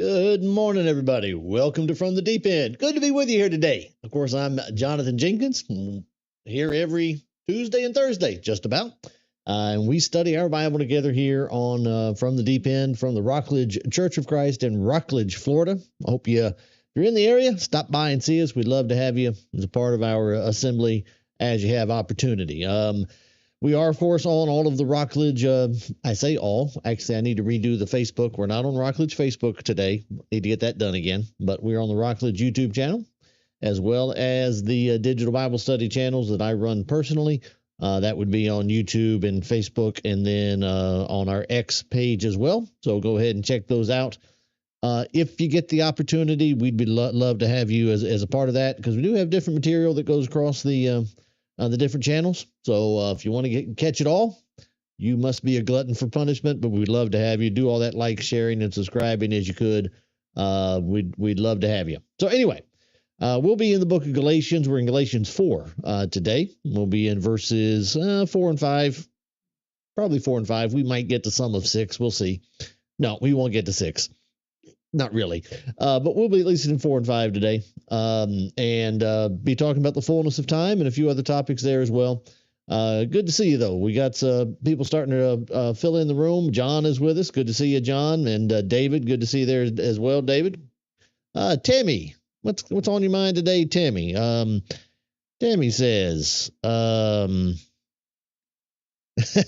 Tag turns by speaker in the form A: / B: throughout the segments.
A: Good morning, everybody. Welcome to From the Deep End. Good to be with you here today. Of course, I'm Jonathan Jenkins, here every Tuesday and Thursday, just about. And we study our Bible together here on From the Deep End from the Rockledge Church of Christ in Rockledge, Florida. I hope if you're in the area, stop by and see us. We'd love to have you as a part of our assembly as you have opportunity. We are, of course, on all of the Rockledge. I say all. Actually, I need to redo the Facebook. We're not on Rockledge Facebook today. Need to get that done again. But we're on the Rockledge YouTube channel, as well as the digital Bible study channels that I run personally. That would be on YouTube and Facebook, and then on our X page as well. So go ahead and check those out. If you get the opportunity, we'd be love to have you as a part of that, because we do have different material that goes across the different channels. So if you want to catch it all, you must be a glutton for punishment, but we'd love to have you do all that like, sharing, and subscribing as you could. We'd love to have you. So anyway, we'll be in the book of Galatians. We're in Galatians 4 today. We'll be in verses 4 and 5, probably 4 and 5. We might get to some of 6. We'll see. No, we won't get to 6. Not really, but we'll be at least in 4 and 5 today, and be talking about the fullness of time and a few other topics there as well. Good to see you, though. We got people starting to fill in the room. John is with us. Good to see you, John. And David, good to see you there as well, David. Tammy, what's on your mind today, Tammy? Tammy says,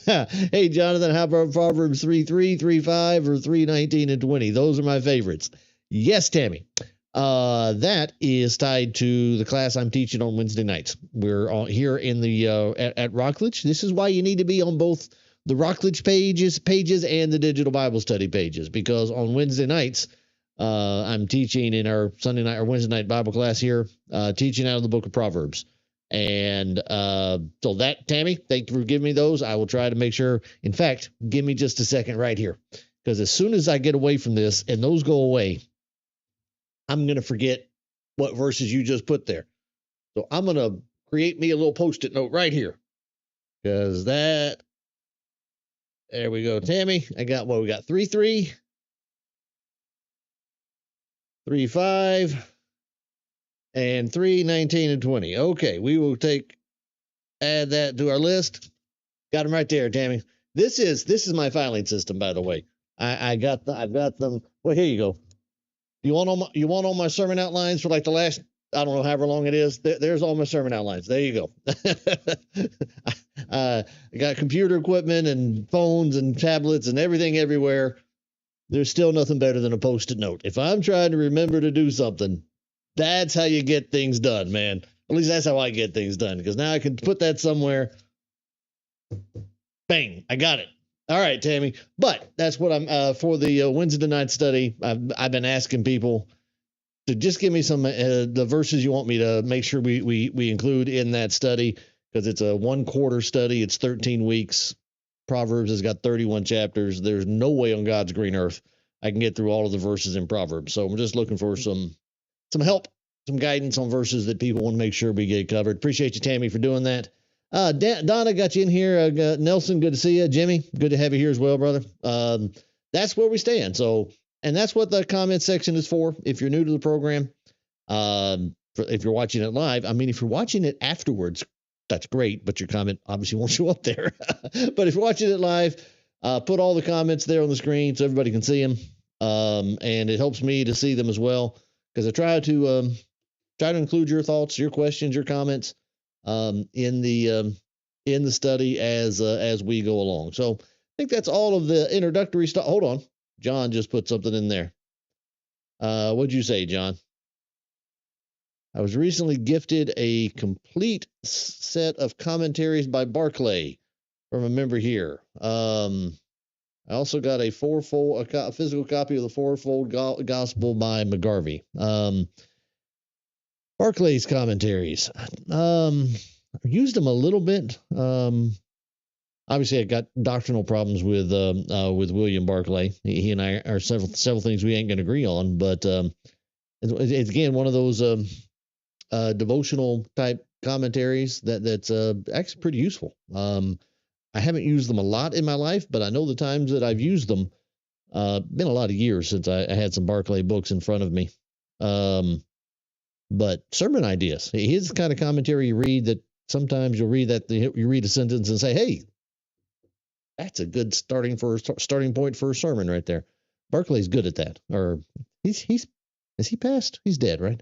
A: hey, Jonathan, how about Proverbs 3:3, 3:5, or 3:19 and 20? Those are my favorites. Yes, Tammy. That is tied to the class I'm teaching on Wednesday nights. We're here in the at Rockledge. This is why you need to be on both the Rockledge pages and the digital Bible study pages, because on Wednesday nights, I'm teaching in our Sunday night or Wednesday night Bible class here, teaching out of the book of Proverbs. And so that, Tammy, thank you for giving me those. I will try to make sure. In fact, give me just a second right here, because as soon as I get away from this and those go away, I'm going to forget what verses you just put there. So I'm going to create me a little Post-it note right here, because there we go, Tammy. I got what we got: 3:3, 3:5. And 3:19 and 20. Okay, we will add that to our list. Got them right there, Tammy. This is my filing system, by the way. I've got them. Well, here you go. You want all my sermon outlines for like the last, I don't know, however long it is. There's all my sermon outlines. There you go. I got computer equipment and phones and tablets and everything everywhere. There's still nothing better than a Post-it note. If I'm trying to remember to do something, that's how you get things done, man. At least that's how I get things done, because now I can put that somewhere. Bang, I got it. All right, Tammy. But that's what I'm for the Wednesday night study. I've been asking people to just give me some the verses you want me to make sure we include in that study, because it's a 1 quarter study. It's 13 weeks. Proverbs has got 31 chapters. There's no way on God's green earth I can get through all of the verses in Proverbs. So I'm just looking for some help, some guidance on verses that people want to make sure we get covered. Appreciate you, Tammy, for doing that. Donna, got you in here. Nelson, good to see you. Jimmy, good to have you here as well, brother. That's where we stand. So, and that's what the comment section is for. If you're new to the program, if you're watching it live, I mean, if you're watching it afterwards, that's great, but your comment obviously won't show up there. But if you're watching it live, put all the comments there on the screen so everybody can see them. And it helps me to see them as well, because I try to include your thoughts, your questions, your comments in the study as we go along. So I think that's all of the introductory stuff. Hold on, John just put something in there. What'd you say, John? I was recently gifted a complete set of commentaries by Barclay from a member here. I also got a physical copy of the Fourfold Gospel by McGarvey. Barclay's commentaries. I used them a little bit. Obviously, I got doctrinal problems with William Barclay. He and I are several things we ain't going to agree on, but it's again one of those devotional type commentaries that's actually pretty useful. I haven't used them a lot in my life, but I know the times that I've used them, Been a lot of years since I had some Barclay books in front of me. But sermon ideas, his kind of commentary you read that sometimes you'll read that you read a sentence and say, hey, that's a good starting point for a sermon right there. Barclay's good at that. Or he's is he passed? He's dead, right?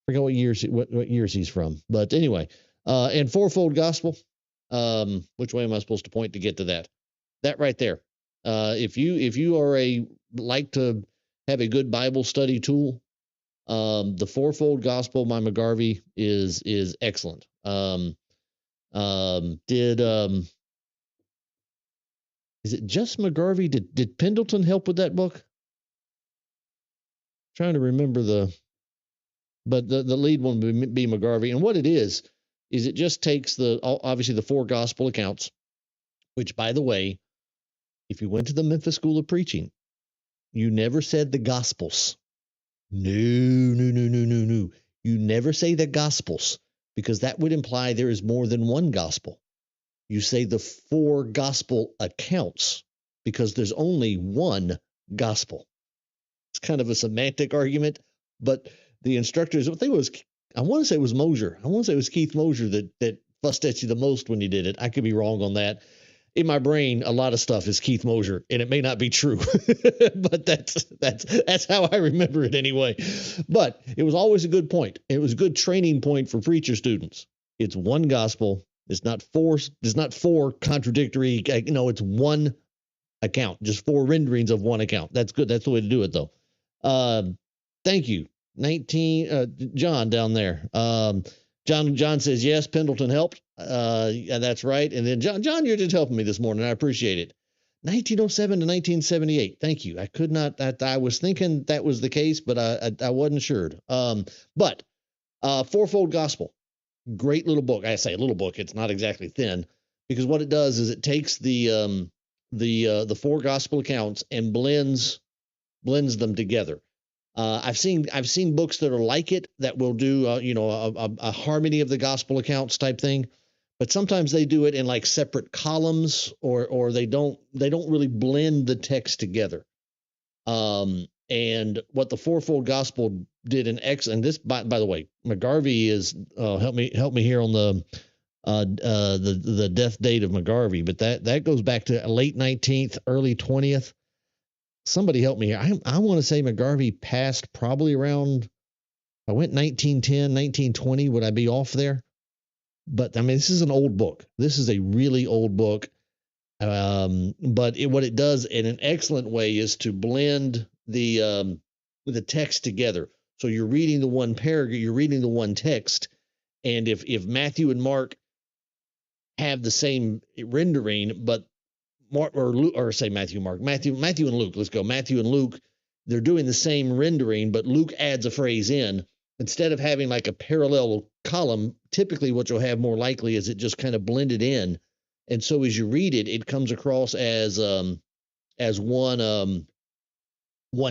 A: Forgot what years he's from. But anyway, and fourfold gospel. Which way am I supposed to point to get to that? That right there. If you are like to have a good Bible study tool, the fourfold gospel by McGarvey is excellent. Is it just McGarvey? Did Pendleton help with that book? Trying to remember but the lead one would be McGarvey. And what it is it just takes obviously the four gospel accounts, which, by the way, if you went to the Memphis School of Preaching, you never said the gospels. No. You never say the gospels, because that would imply there is more than one gospel. You say the four gospel accounts, because there's only one gospel. It's kind of a semantic argument, but the instructors, I want to say it was Mosier. I want to say it was Keith Mosier that fussed at you the most when you did it. I could be wrong on that. In my brain, a lot of stuff is Keith Mosier, and it may not be true, but that's how I remember it anyway. But it was always a good point. It was a good training point for preacher students. It's one gospel. It's not four contradictory. It's one account, just four renderings of one account. That's good. That's the way to do it, though. Thank you, John down there. John says yes. Pendleton helped. Yeah, that's right. And then John, you're just helping me this morning. I appreciate it. 1907 to 1978. Thank you. I could not. I was thinking that was the case, but I wasn't sure. But fourfold gospel, great little book. I say a little book. It's not exactly thin, because what it does is it takes the four gospel accounts and blends them together. I've seen books that are like it, that will do a harmony of the gospel accounts type thing, but sometimes they do it in like separate columns, or they don't really blend the text together. And what the fourfold gospel did in X, and this by the way, McGarvey is help me here on the death date of McGarvey, but that goes back to late 19th, early 20th. Somebody help me here. I want to say McGarvey passed probably around, I went 1910, 1920. Would I be off there? But I mean, this is an old book. This is a really old book. But what it does in an excellent way is to blend the text together. So you're reading the one paragraph, you're reading the one text. And if Matthew and Mark have the same rendering, but Mark or say Matthew and Luke. Let's go. Matthew and Luke, they're doing the same rendering, but Luke adds a phrase in. Instead of having like a parallel column, typically what you'll have more likely is it just kind of blended in. And so as you read it, it comes across as one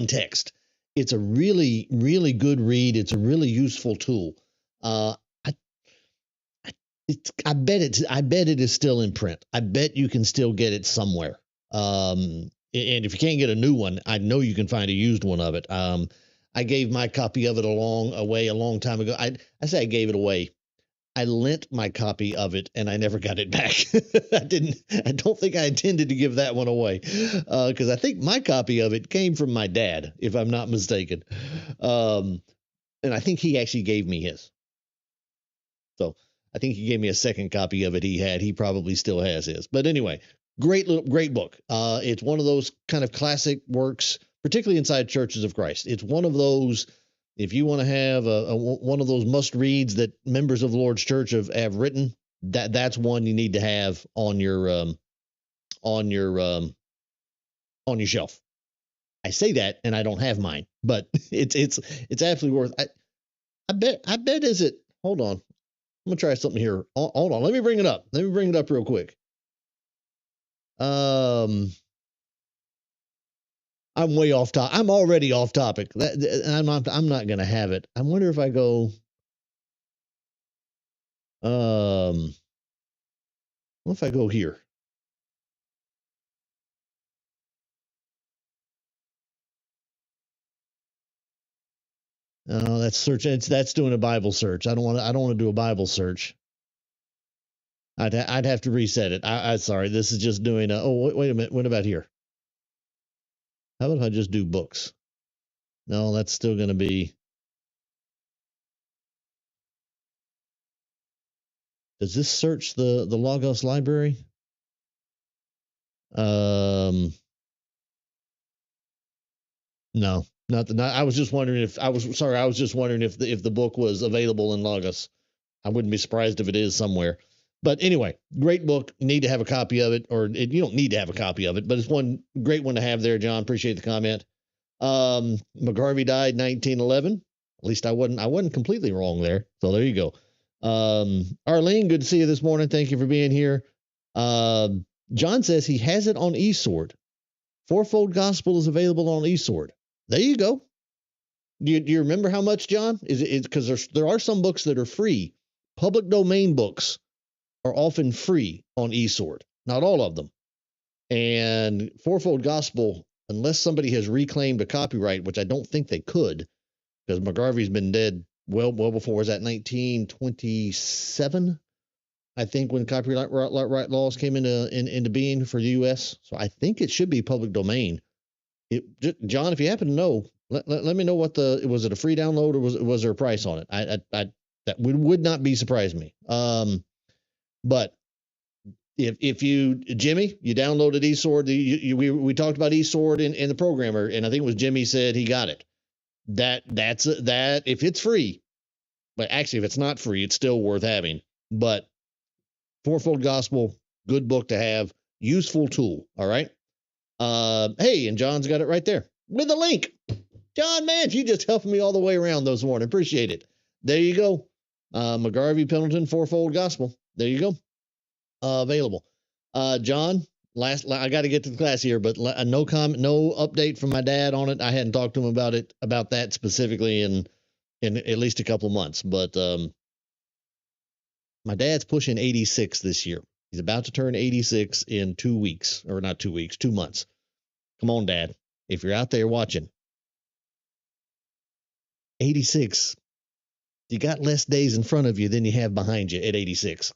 A: text. It's a really, really good read. It's a really useful tool. I bet it is still in print. I bet you can still get it somewhere. And if you can't get a new one, I know you can find a used one of it. I gave my copy of it a long time ago. I say I gave it away. I lent my copy of it and I never got it back. I don't think I intended to give that one away. Cause I think my copy of it came from my dad, if I'm not mistaken. And I think he actually gave me his. So I think he gave me a second copy of it. He probably still has his. But anyway, great book. It's one of those kind of classic works, particularly inside Churches of Christ. It's one of those, if you want to have one of those must reads that members of the Lord's Church have written, that's one you need to have on your shelf. I say that and I don't have mine, but it's absolutely worth. I bet is it. Hold on. I'm gonna try something here. Hold on. Let me bring it up. Real quick. I'm way off topic. I'm already off topic. I'm not gonna have it. I wonder if I go. What if I go here? Oh, that's search. That's doing a Bible search. I don't want to do a Bible search. I'd have to reset it. I sorry. This is just doing a. Oh, wait a minute. What about here? How about if I just do books? No, that's still going to be. Does this search the Logos library? No, not. I was just wondering if I was just wondering if the book was available in Logos. I wouldn't be surprised if it is somewhere. But anyway, great book. You need to have a copy of it, you don't need to have a copy of it, but it's one great one to have there, John. Appreciate the comment. McGarvey died 1911. At least I wasn't completely wrong there. So there you go. Arlene, good to see you this morning. Thank you for being here. John says he has it on eSword. Fourfold Gospel is available on eSword. There you go. Do you remember how much, John? Is it because there are some books that are free. Public domain books are often free on eSword. Not all of them. And Fourfold Gospel, unless somebody has reclaimed a copyright, which I don't think they could, because McGarvey's been dead well before. Was that 1927? I think when copyright laws came into being for the U.S. So I think it should be public domain. John, if you happen to know, let me know was it a free download or was there a price on it? That would not be surprising me. But if you, Jimmy, you downloaded eSword, we talked about eSword in the programmer, and I think it was Jimmy said he got it. That's if it's free, but actually if it's not free, it's still worth having. But Fourfold Gospel, good book to have, useful tool. All right. Hey, and John's got it right there with a link. John, man, you just helping me all the way around this morning. Appreciate it. There you go. McGarvey Pendleton, Fourfold Gospel. There you go. Available. John, I got to get to the class here, but no comment, no update from my dad on it. I hadn't talked to him about that specifically in at least a couple of months, but my dad's pushing 86 this year. He's about to turn 86 in 2 weeks, or not 2 weeks, 2 months. Come on, Dad. If you're out there watching, 86, you got less days in front of you than you have behind you at 86.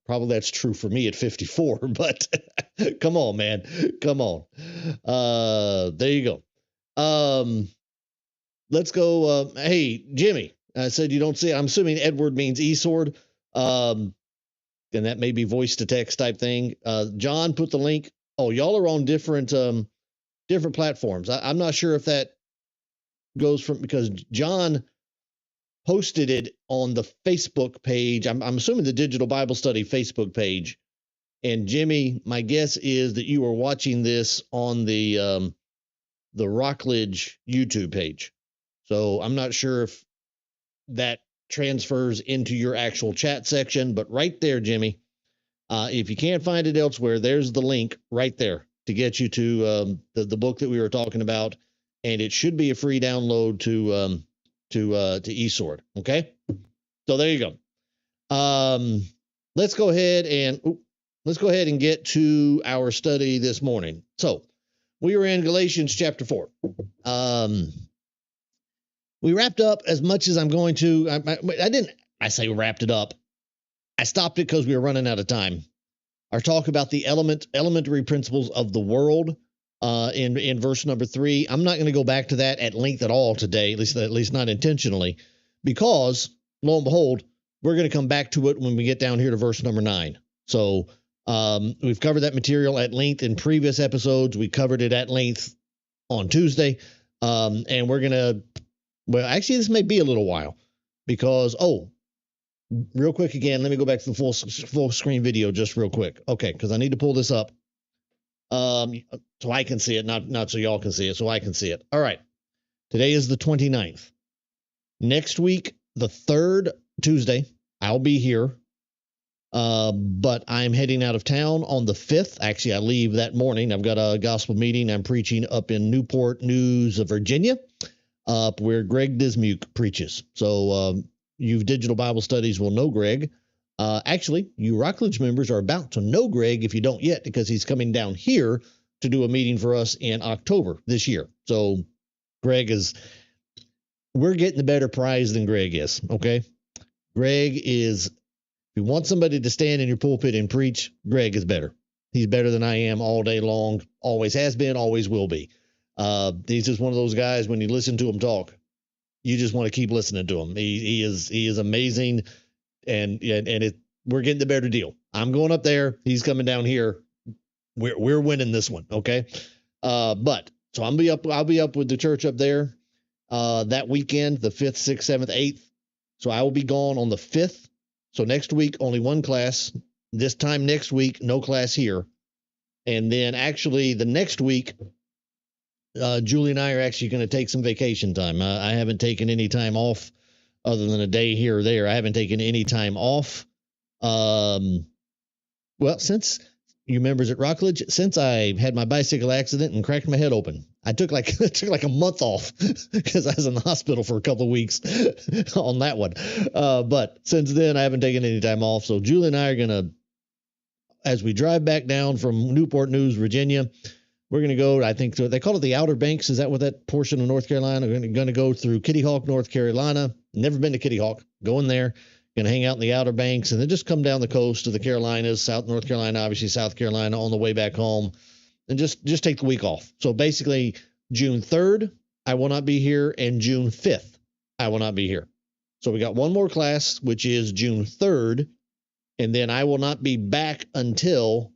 A: Probably that's true for me at 54, but come on, man. Come on. There you go. Let's go. Hey, Jimmy, I said you don't see it. I'm assuming Edward means eSword. And that may be voice to text type thing. John put the link. Oh, y'all are on different platforms. I'm not sure if that goes from, because John posted it on the Facebook page. I'm assuming the Digital Bible Study Facebook page. And Jimmy, my guess is that you are watching this on the Rockledge YouTube page. So I'm not sure if that transfers into your actual chat section, but right there, Jimmy, if you can't find it elsewhere, there's the link right there to get you to the book that we were talking about, and it should be a free download to eSword. Okay, so there you go. Let's go ahead and get to our study this morning. So we were in Galatians chapter 4. We wrapped up as much as I'm going to. I say wrapped it up. I stopped it because we were running out of time. Our talk about the elementary principles of the world in verse number 3. I'm not going to go back to that at length at all today, at least not intentionally, because lo and behold, we're going to come back to it when we get down here to verse number 9. So we've covered that material at length in previous episodes. We covered it at length on Tuesday, and we're going to. Well, actually, this may be a little while because, real quick again, let me go back to the full screen video just real quick. Okay, because I need to pull this up so I can see it, not so y'all can see it, so I can see it. All right, today is the 29th. Next week, the 3rd Tuesday, I'll be here, but I'm heading out of town on the 5th. Actually, I leave that morning. I've got a gospel meeting. I'm preaching up in Newport News, Virginia. Up where Greg Dismuke preaches. So you Digital Bible Studies will know Greg. Actually, you Rockledge members are about to know Greg if you don't yet, because he's coming down here to do a meeting for us in October this year. So Greg is, we're getting the better prize than Greg is. Okay. Greg is, if you want somebody to stand in your pulpit and preach, Greg is better. He's better than I am all day long. Always has been, always will be. He's just one of those guys, when you listen to him talk, you just want to keep listening to him. He is amazing. And we're getting the better deal. I'm going up there. He's coming down here. We're winning this one. Okay. But so I'll be up with the church up there, that weekend, the 5th, 6th, 7th, 8th. So I will be gone on the 5th. So next week, only one class. This time next week, no class here. And then actually the next week, Julie and I are actually going to take some vacation time. I haven't taken any time off other than a day here or there. I haven't taken any time off. Well, since you members at Rockledge, since I had my bicycle accident and cracked my head open, I took like a month off because I was in the hospital for a couple of weeks on that one. But since then, I haven't taken any time off. So Julie and I are going to, as we drive back down from Newport News, Virginia, we're going to go, I think they call it the Outer Banks. Is that what that portion of North Carolina? We're going to go through Kitty Hawk, North Carolina. Never been to Kitty Hawk. Going there. Going to hang out in the Outer Banks and then just come down the coast of the Carolinas, South North Carolina, obviously South Carolina, on the way back home, and just take the week off. So basically, June 3rd, I will not be here, and June 5th, I will not be here. So we got one more class, which is June 3rd, and then I will not be back until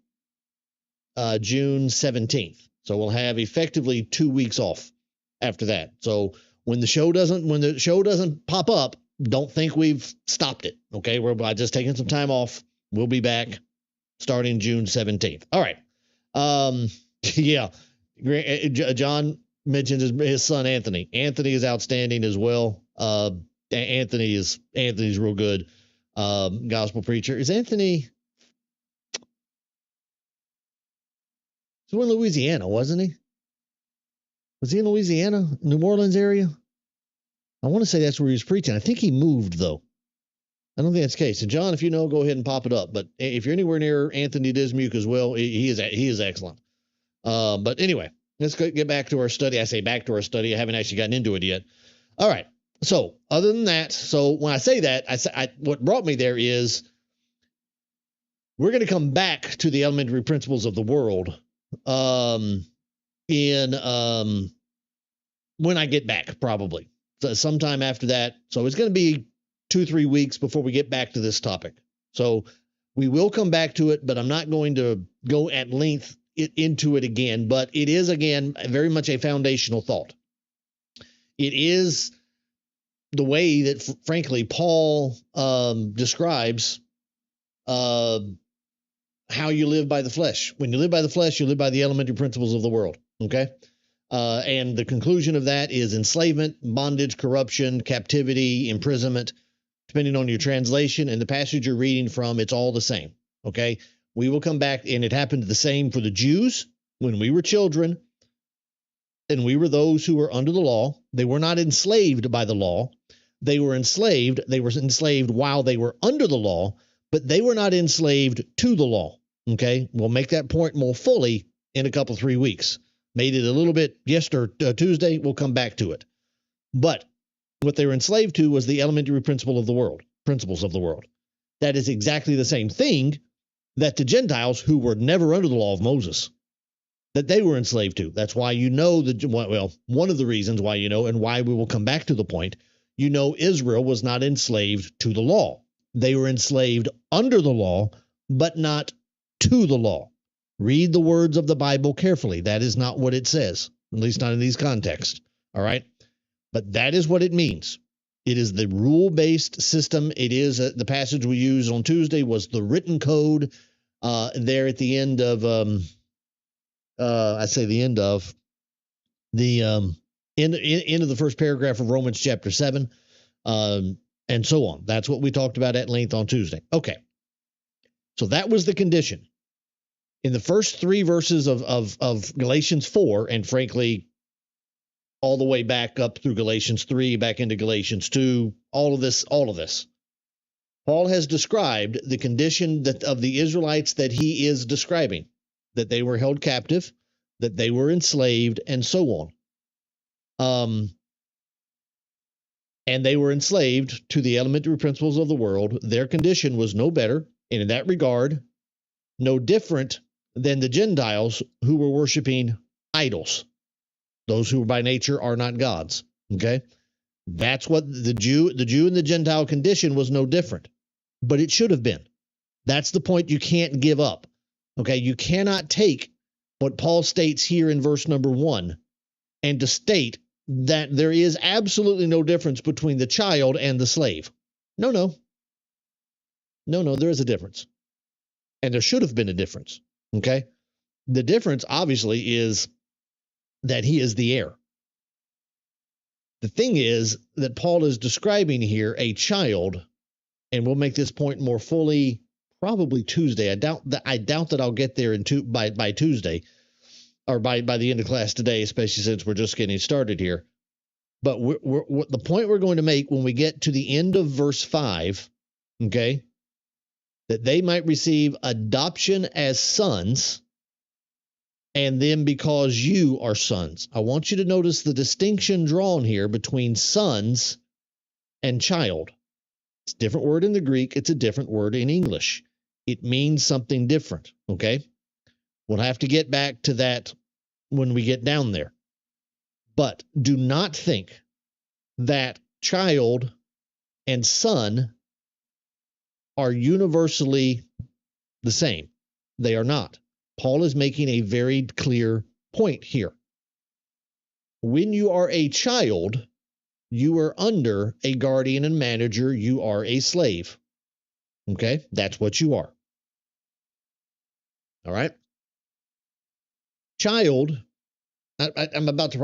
A: June 17th. So we'll have effectively 2 weeks off after that. So when the show doesn't pop up, don't think we've stopped it. Okay. We're by just taking some time off. We'll be back starting June 17th. All right. Yeah. John mentioned his son, Anthony. Anthony is outstanding as well. Anthony's real good. Gospel preacher. Is Anthony? He was in Louisiana, wasn't he? Was he in Louisiana, New Orleans area? I want to say that's where he was preaching. I think he moved, though. I don't think that's the case. So, John, if you know, go ahead and pop it up. But if you're anywhere near Anthony Dismuke as well, he is excellent. But anyway, let's get back to our study. I say back to our study. I haven't actually gotten into it yet. All right. So other than that, so when I say that, what brought me there is we're going to come back to the elementary principles of the world when I get back, probably. So sometime after that. So it's going to be 2-3 weeks before we get back to this topic. So we will come back to it, but I'm not going to go at length into it again. But it is, again, very much a foundational thought. It is the way that, frankly, Paul describes how you live by the flesh. When you live by the flesh, you live by the elementary principles of the world. Okay? And the conclusion of that is enslavement, bondage, corruption, captivity, imprisonment, depending on your translation and the passage you're reading from, it's all the same. Okay? We will come back, and it happened the same for the Jews when we were children, and we were those who were under the law. They were not enslaved by the law. They were enslaved. They were enslaved while they were under the law, but they were not enslaved to the law. Okay? We'll make that point more fully in a couple, 3 weeks. Made it a little bit Tuesday. We'll come back to it. But what they were enslaved to was the elementary principles of the world. That is exactly the same thing that the Gentiles, who were never under the law of Moses, that they were enslaved to. That's why one of the reasons why and why we will come back to the point, Israel was not enslaved to the law. They were enslaved under the law, but not to the law. Read the words of the Bible carefully. That is not what it says, at least not in these contexts. All right? But that is what it means. It is the rule-based system. It is the passage we used on Tuesday was the written code there at the end of, end of the first paragraph of Romans chapter 7, and so on. That's what we talked about at length on Tuesday. Okay. So that was the condition. In the first 3 verses of Galatians 4, and frankly, all the way back up through Galatians 3, back into Galatians 2, all of this, Paul has described the condition of the Israelites that he is describing, that they were held captive, that they were enslaved, and so on. and they were enslaved to the elementary principles of the world, their condition was no better, and in that regard, no different than the Gentiles who were worshiping idols, those who by nature are not gods. Okay? That's what the Jew and the Gentile condition was no different, but it should have been. That's the point you can't give up. Okay? You cannot take what Paul states here in verse number 1 and to state that there is absolutely no difference between the child and the slave. No, there is a difference. And there should have been a difference. Okay? The difference, obviously, is that he is the heir. The thing is that Paul is describing here a child, and we'll make this point more fully probably Tuesday. I doubt that I'll get there by Tuesday, or by the end of class today, especially since we're just getting started here. But the point we're going to make when we get to the end of verse 5, okay, that they might receive adoption as sons, and then because you are sons. I want you to notice the distinction drawn here between sons and child. It's a different word in the Greek. It's a different word in English. It means something different, okay? We'll have to get back to that when we get down there. But do not think that child and son are universally the same. They are not. Paul is making a very clear point here. When you are a child, you are under a guardian and manager. You are a slave. Okay? That's what you are. All right? Child, I'm about to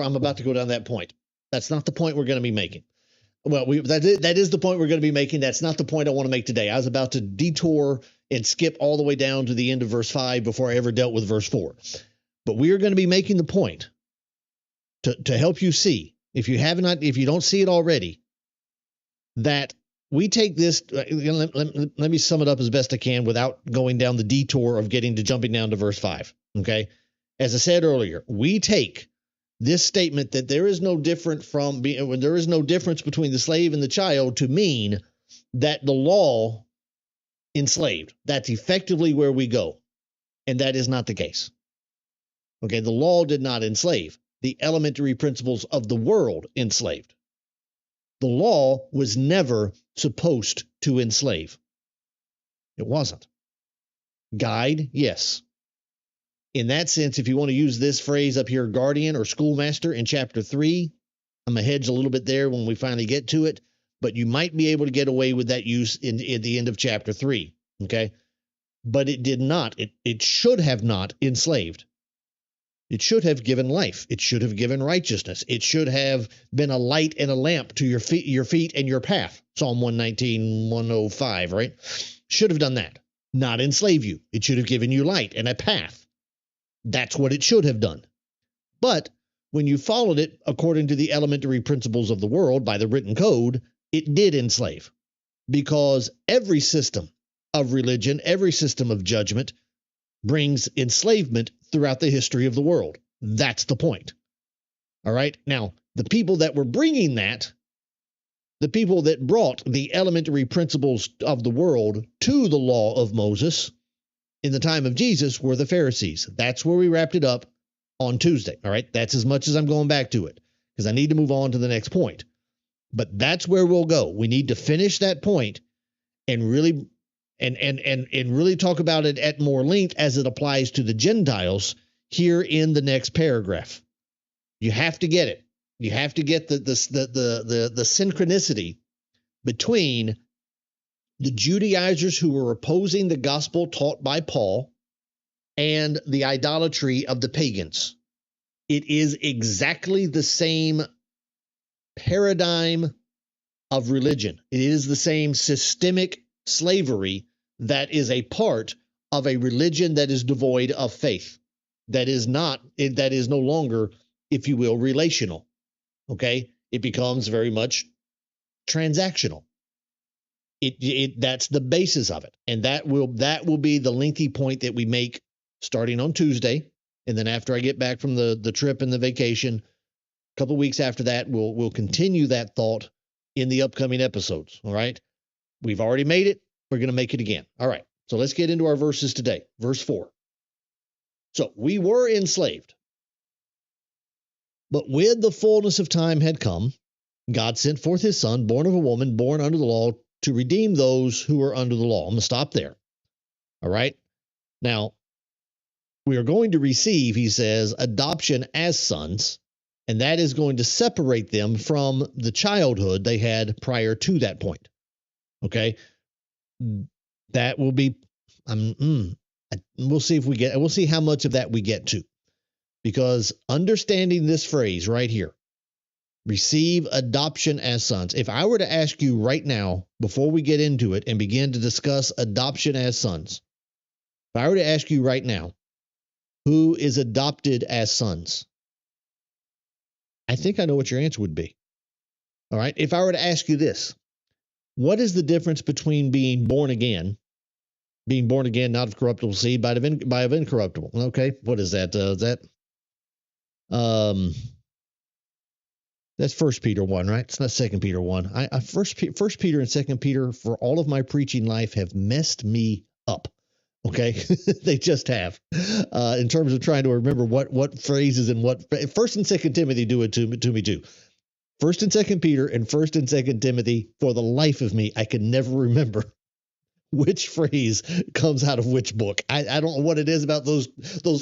A: go down that point. That's not the point we're going to be making. Well, that is the point we're going to be making. That's not the point I want to make today. I was about to detour and skip all the way down to the end of verse 5 before I ever dealt with verse 4. But we are going to be making the point to help you see, if you don't see it already, that we take this. Let me sum it up as best I can without going down the detour of jumping down to verse 5. Okay, as I said earlier, we take this statement that there is no difference between the slave and the child to mean that the law enslaved. That's effectively where we go. And that is not the case. Okay, the law did not enslave. The elementary principles of the world enslaved. The law was never supposed to enslave. It wasn't. Guide, yes. In that sense, if you want to use this phrase up here, guardian or schoolmaster in chapter 3, I'm going to hedge a little bit there when we finally get to it, but you might be able to get away with that use in the end of chapter 3, okay? But it did not. It should have not enslaved. It should have given life. It should have given righteousness. It should have been a light and a lamp to your feet and your path. Psalm 119, 105, right? Should have done that. Not enslave you. It should have given you light and a path. That's what it should have done. But when you followed it according to the elementary principles of the world by the written code, it did enslave. Because every system of religion, every system of judgment brings enslavement throughout the history of the world. That's the point. All right? Now, the people that were bringing that, the people that brought the elementary principles of the world to the law of Moses in the time of Jesus were the Pharisees. That's where we wrapped it up on Tuesday. All right? That's as much as I'm going back to it because I need to move on to the next point. But that's where we'll go. We need to finish that point and really really talk about it at more length as it applies to the Gentiles here in the next paragraph. You have to get it. You have to get the synchronicity between the Judaizers who were opposing the gospel taught by Paul and the idolatry of the pagans. It is exactly the same paradigm of religion. It is the same systemic slavery that is a part of a religion that is devoid of faith. That is no longer, if you will, relational. Okay? It becomes very much transactional. That's the basis of it. And that will be the lengthy point that we make starting on Tuesday. And then after I get back from the trip and the vacation, a couple weeks after that, we'll continue that thought in the upcoming episodes. All right. We've already made it. We're going to make it again. All right. So let's get into our verses today. Verse 4. So we were enslaved, but when the fullness of time had come, God sent forth his son, born of a woman, born under the law, to redeem those who are under the law. I'm going to stop there. All right. Now, we are going to receive, he says, adoption as sons, and that is going to separate them from the childhood they had prior to that point. Okay. That will be, we'll see we'll see how much of that we get to. Because understanding this phrase right here, receive adoption as sons. If I were to ask you right now, before we get into it and begin to discuss adoption as sons, if I were to ask you right now, who is adopted as sons? I think I know what your answer would be. All right. If I were to ask you this, what is the difference between being born again, not of corruptible seed, but of incorruptible? Okay. What is that? That's 1 Peter 1, right? It's not 2 Peter 1. First Peter and 2 Peter, for all of my preaching life, have messed me up. Okay, they just have. In terms of trying to remember what phrases and what 1 and 2 Timothy do it to me too. 1 and 2 Peter and 1 and 2 Timothy, for the life of me, I can never remember which phrase comes out of which book. I don't know what it is about those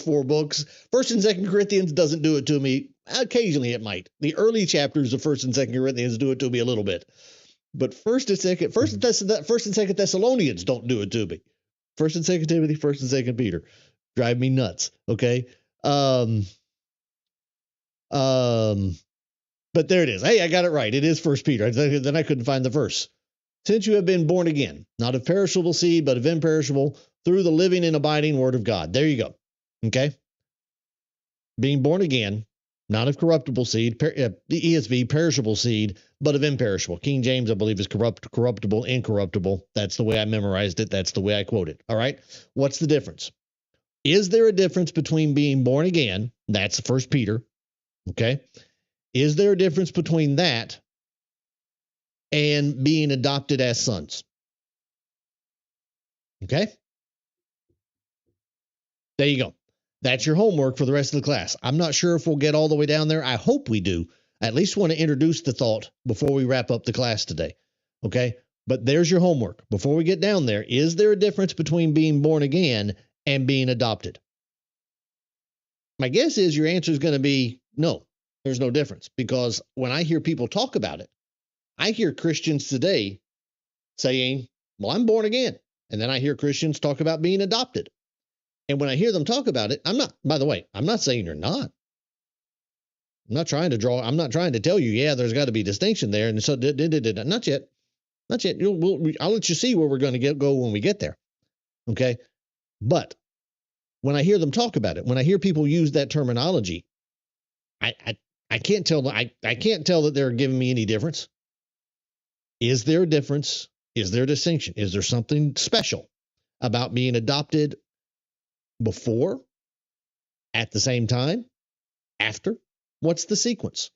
A: 4 books. 1 and 2 Corinthians doesn't do it to me. Occasionally it might. The early chapters of 1 and 2 Corinthians do it to me a little bit. But 1 and 2 Thessalonians don't do it to me. 1 and 2 Timothy, 1 and 2 Peter. Drive me nuts. Okay. But there it is. Hey, I got it right. It is 1 Peter. Then I couldn't find the verse. Since you have been born again, not of perishable seed, but of imperishable, through the living and abiding word of God. There you go. Okay. Being born again, not of corruptible seed, the ESV, perishable seed, but of imperishable. King James, I believe, is corruptible, incorruptible. That's the way I memorized it. That's the way I quote it. All right. What's the difference? Is there a difference between being born again? That's 1 Peter. Okay. Is there a difference between that and being adopted as sons? Okay. There you go. That's your homework for the rest of the class. I'm not sure if we'll get all the way down there. I hope we do. I at least want to introduce the thought before we wrap up the class today. Okay. But there's your homework. Before we get down there, is there a difference between being born again and being adopted? My guess is your answer is going to be no, there's no difference. Because when I hear people talk about it, I hear Christians today saying, well, I'm born again. And then I hear Christians talk about being adopted. And when I hear them talk about it, I'm not saying you're not. I'm not trying to tell you, yeah, there's got to be distinction there. And so, not yet. I'll let you see where we're going to go when we get there. Okay. But when I hear them talk about it, when I hear people use that terminology, I can't tell that they're giving me any difference. Is there a difference? Is there a distinction? Is there something special about being adopted before, at the same time, after? What's the sequence?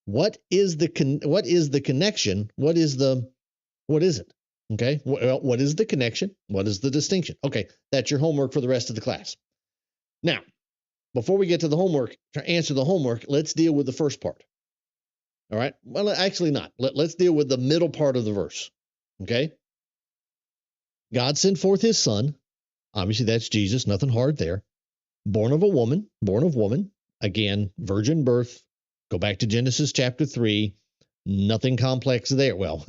A: What is the connection? What is it? Okay. Well, what is the connection? What is the distinction? Okay. That's your homework for the rest of the class. Now, before we get to the homework, to answer the homework, let's deal with the first part. All right. Well, actually not. Let's deal with the middle part of the verse. Okay. God sent forth his son. Obviously, that's Jesus. Nothing hard there. Born of woman. Again, virgin birth. Go back to Genesis chapter 3. Nothing complex there. Well,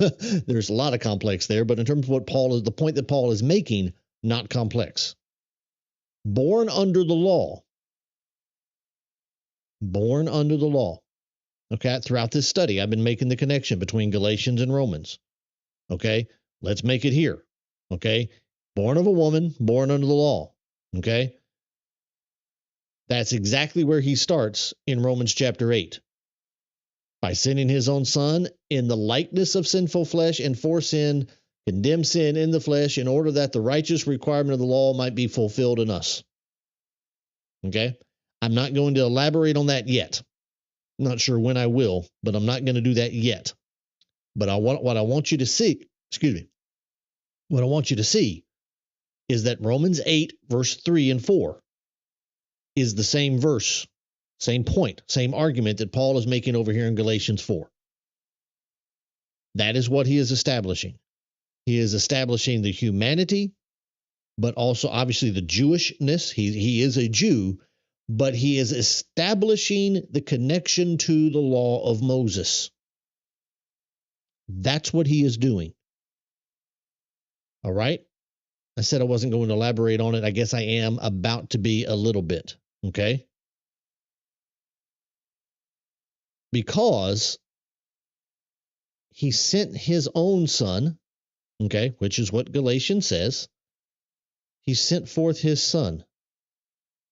A: there's a lot of complex there, but in terms of the point that Paul is making, not complex. Born under the law. Okay, throughout this study, I've been making the connection between Galatians and Romans. Okay, let's make it here. Okay, born of a woman, born under the law. Okay, that's exactly where he starts in Romans chapter 8. By sending his own son in the likeness of sinful flesh and for sin, condemn sin in the flesh in order that the righteous requirement of the law might be fulfilled in us. Okay, I'm not going to elaborate on that yet. I'm not sure when I will, but I'm not going to do that yet. But what I want you to see, what I want you to see is that Romans 8, verse 3 and 4 is the same verse, same point, same argument that Paul is making over here in Galatians 4. That is what he is establishing. He is establishing the humanity, but also obviously the Jewishness. He is a Jew, but he is establishing the connection to the law of Moses. That's what he is doing. All right? I said I wasn't going to elaborate on it. I guess I am about to be a little bit. Okay? Because he sent his own son, okay, which is what Galatians says. He sent forth his son.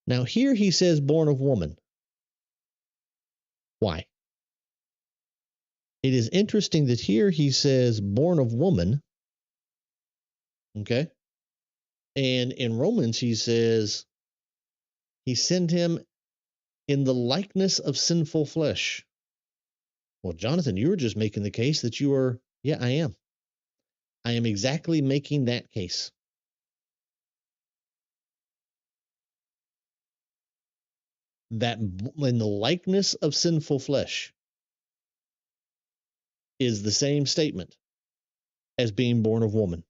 A: Now here he says born of woman. Why? It is interesting that here he says born of woman. Okay? And in Romans he says he sent him in the likeness of sinful flesh. Well, Jonathan, you were just making the case that you are, yeah, I am. I am exactly making that case. That in the likeness of sinful flesh is the same statement as being born of woman.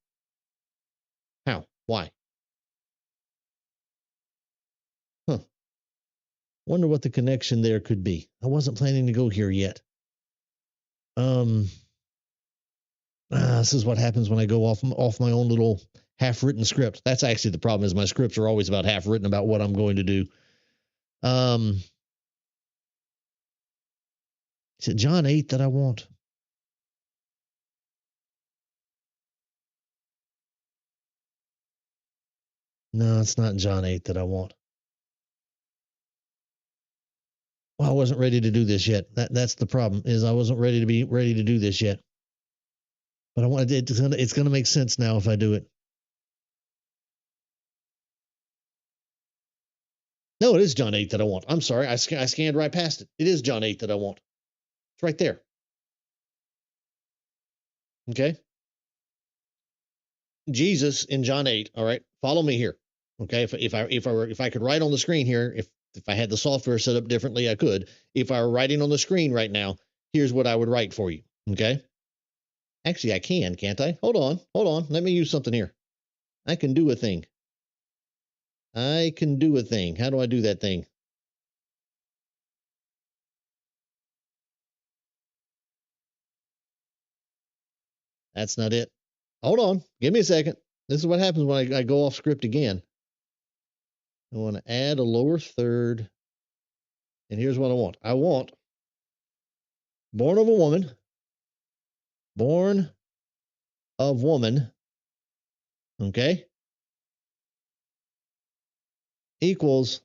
A: How? Why? Wonder what the connection there could be. I wasn't planning to go here yet. This is what happens when I go off my own little half-written script. That's actually the problem, is my scripts are always about half-written about what I'm going to do. Is it John 8 that I want? No, it's not John 8 that I want. Well, I wasn't ready to do this yet. That's the problem, is I wasn't ready to do this yet. But I wanted it's going to make sense now if I do it. No, it is John 8 that I want. I'm sorry. I scanned right past it. It is John 8 that I want. It's right there. Okay? Jesus in John 8, all right? Follow me here. Okay? If I could write on the screen here, if I had the software set up differently, I could. If I were writing on the screen right now, here's what I would write for you. Okay? Actually, I can, can't I? Hold on. Let me use something here. I can do a thing. How do I do that thing? That's not it. Hold on. Give me a second. This is what happens when I go off script again. I want to add a lower third. And here's what I want. I want born of a woman. Born of woman. Okay? Equals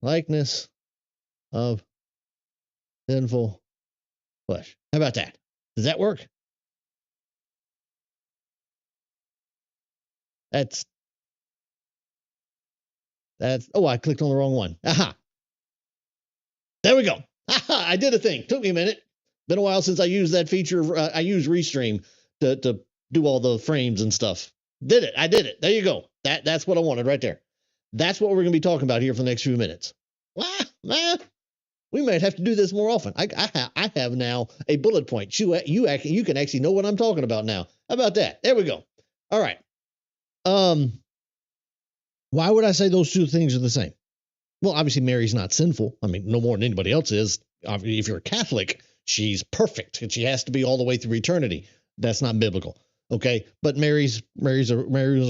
A: likeness of sinful flesh. How about that? Does that work? That's oh, I clicked on the wrong one. Aha. There we go. Aha, I did a thing. Took me a minute. Been a while since I used that feature. I used Restream to do all the frames and stuff. Did it. I did it. There you go. That's what I wanted right there. That's what we're going to be talking about here for the next few minutes. We might have to do this more often. I have now a bullet point. You can actually know what I'm talking about now. How about that? There we go. All right. Why would I say those two things are the same? Well, obviously Mary's not sinful. I mean, no more than anybody else is. If you're a Catholic, she's perfect and she has to be all the way through eternity. That's not biblical. Okay. But Mary was a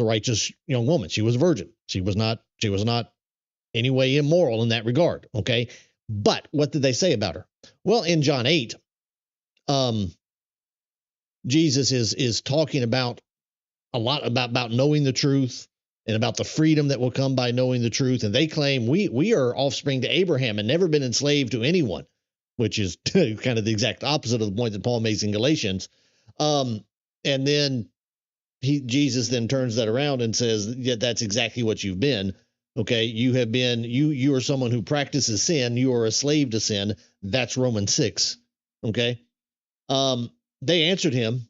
A: righteous young woman. She was a virgin. She was not any way immoral in that regard. Okay. But what did they say about her? Well, in John 8, Jesus is talking about a lot about knowing the truth and about the freedom that will come by knowing the truth. And they claim we are offspring to Abraham and never been enslaved to anyone, which is kind of the exact opposite of the point that Paul makes in Galatians. And then Jesus then turns that around and says, yeah, that's exactly what you've been. Okay, you are someone who practices sin. You are a slave to sin. That's Romans 6. Okay, They answered him,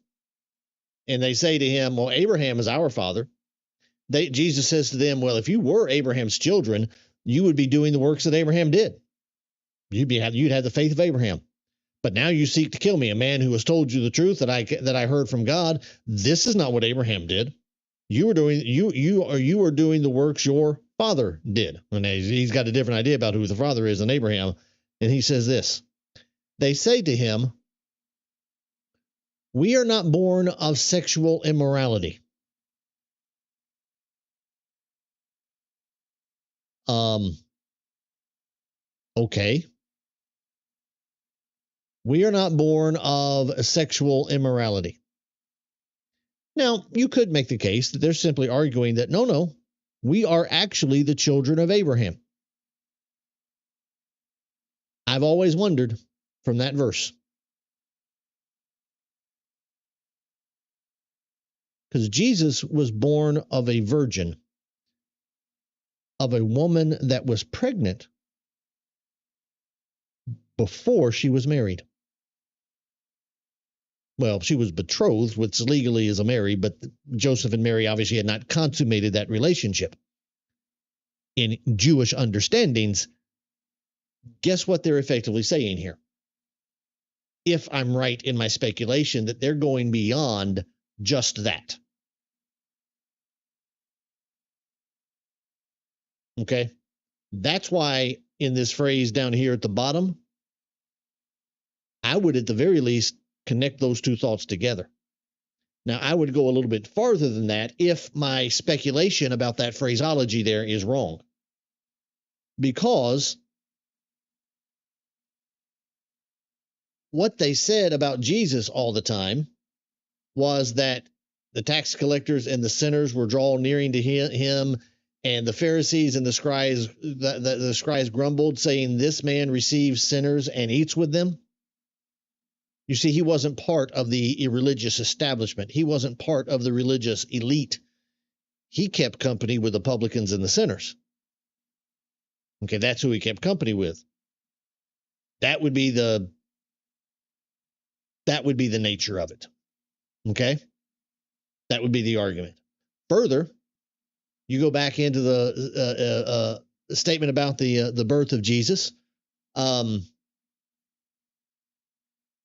A: and they say to him, well, Abraham is our father. Jesus says to them, well, if you were Abraham's children, you would be doing the works that Abraham did. You'd have the faith of Abraham. But now you seek to kill me, a man who has told you the truth that I heard from God. This is not what Abraham did. You are doing the works your father did. And he's got a different idea about who the father is than Abraham. And he says this. They say to him, we are not born of sexual immorality. Okay. We are not born of sexual immorality. Now, you could make the case that they're simply arguing that, no, we are actually the children of Abraham. I've always wondered from that verse. Because Jesus was born of a virgin, of a woman that was pregnant before she was married. Well, she was betrothed, which legally is a marriage, but Joseph and Mary obviously had not consummated that relationship. In Jewish understandings, guess what they're effectively saying here? If I'm right in my speculation that they're going beyond just that. Okay? That's why in this phrase down here at the bottom, I would at the very least connect those two thoughts together. Now, I would go a little bit farther than that if my speculation about that phraseology there is wrong. Because what they said about Jesus all the time was that the tax collectors and the sinners were drawn nearing to him, and the Pharisees and the scribes grumbled, saying, this man receives sinners and eats with them. You see, he wasn't part of the religious establishment. He wasn't part of the religious elite. He kept company with the publicans and the sinners. Okay, that's who he kept company with. That would be the nature of it. Okay? That would be the argument. Further, you go back into the statement about the birth of Jesus.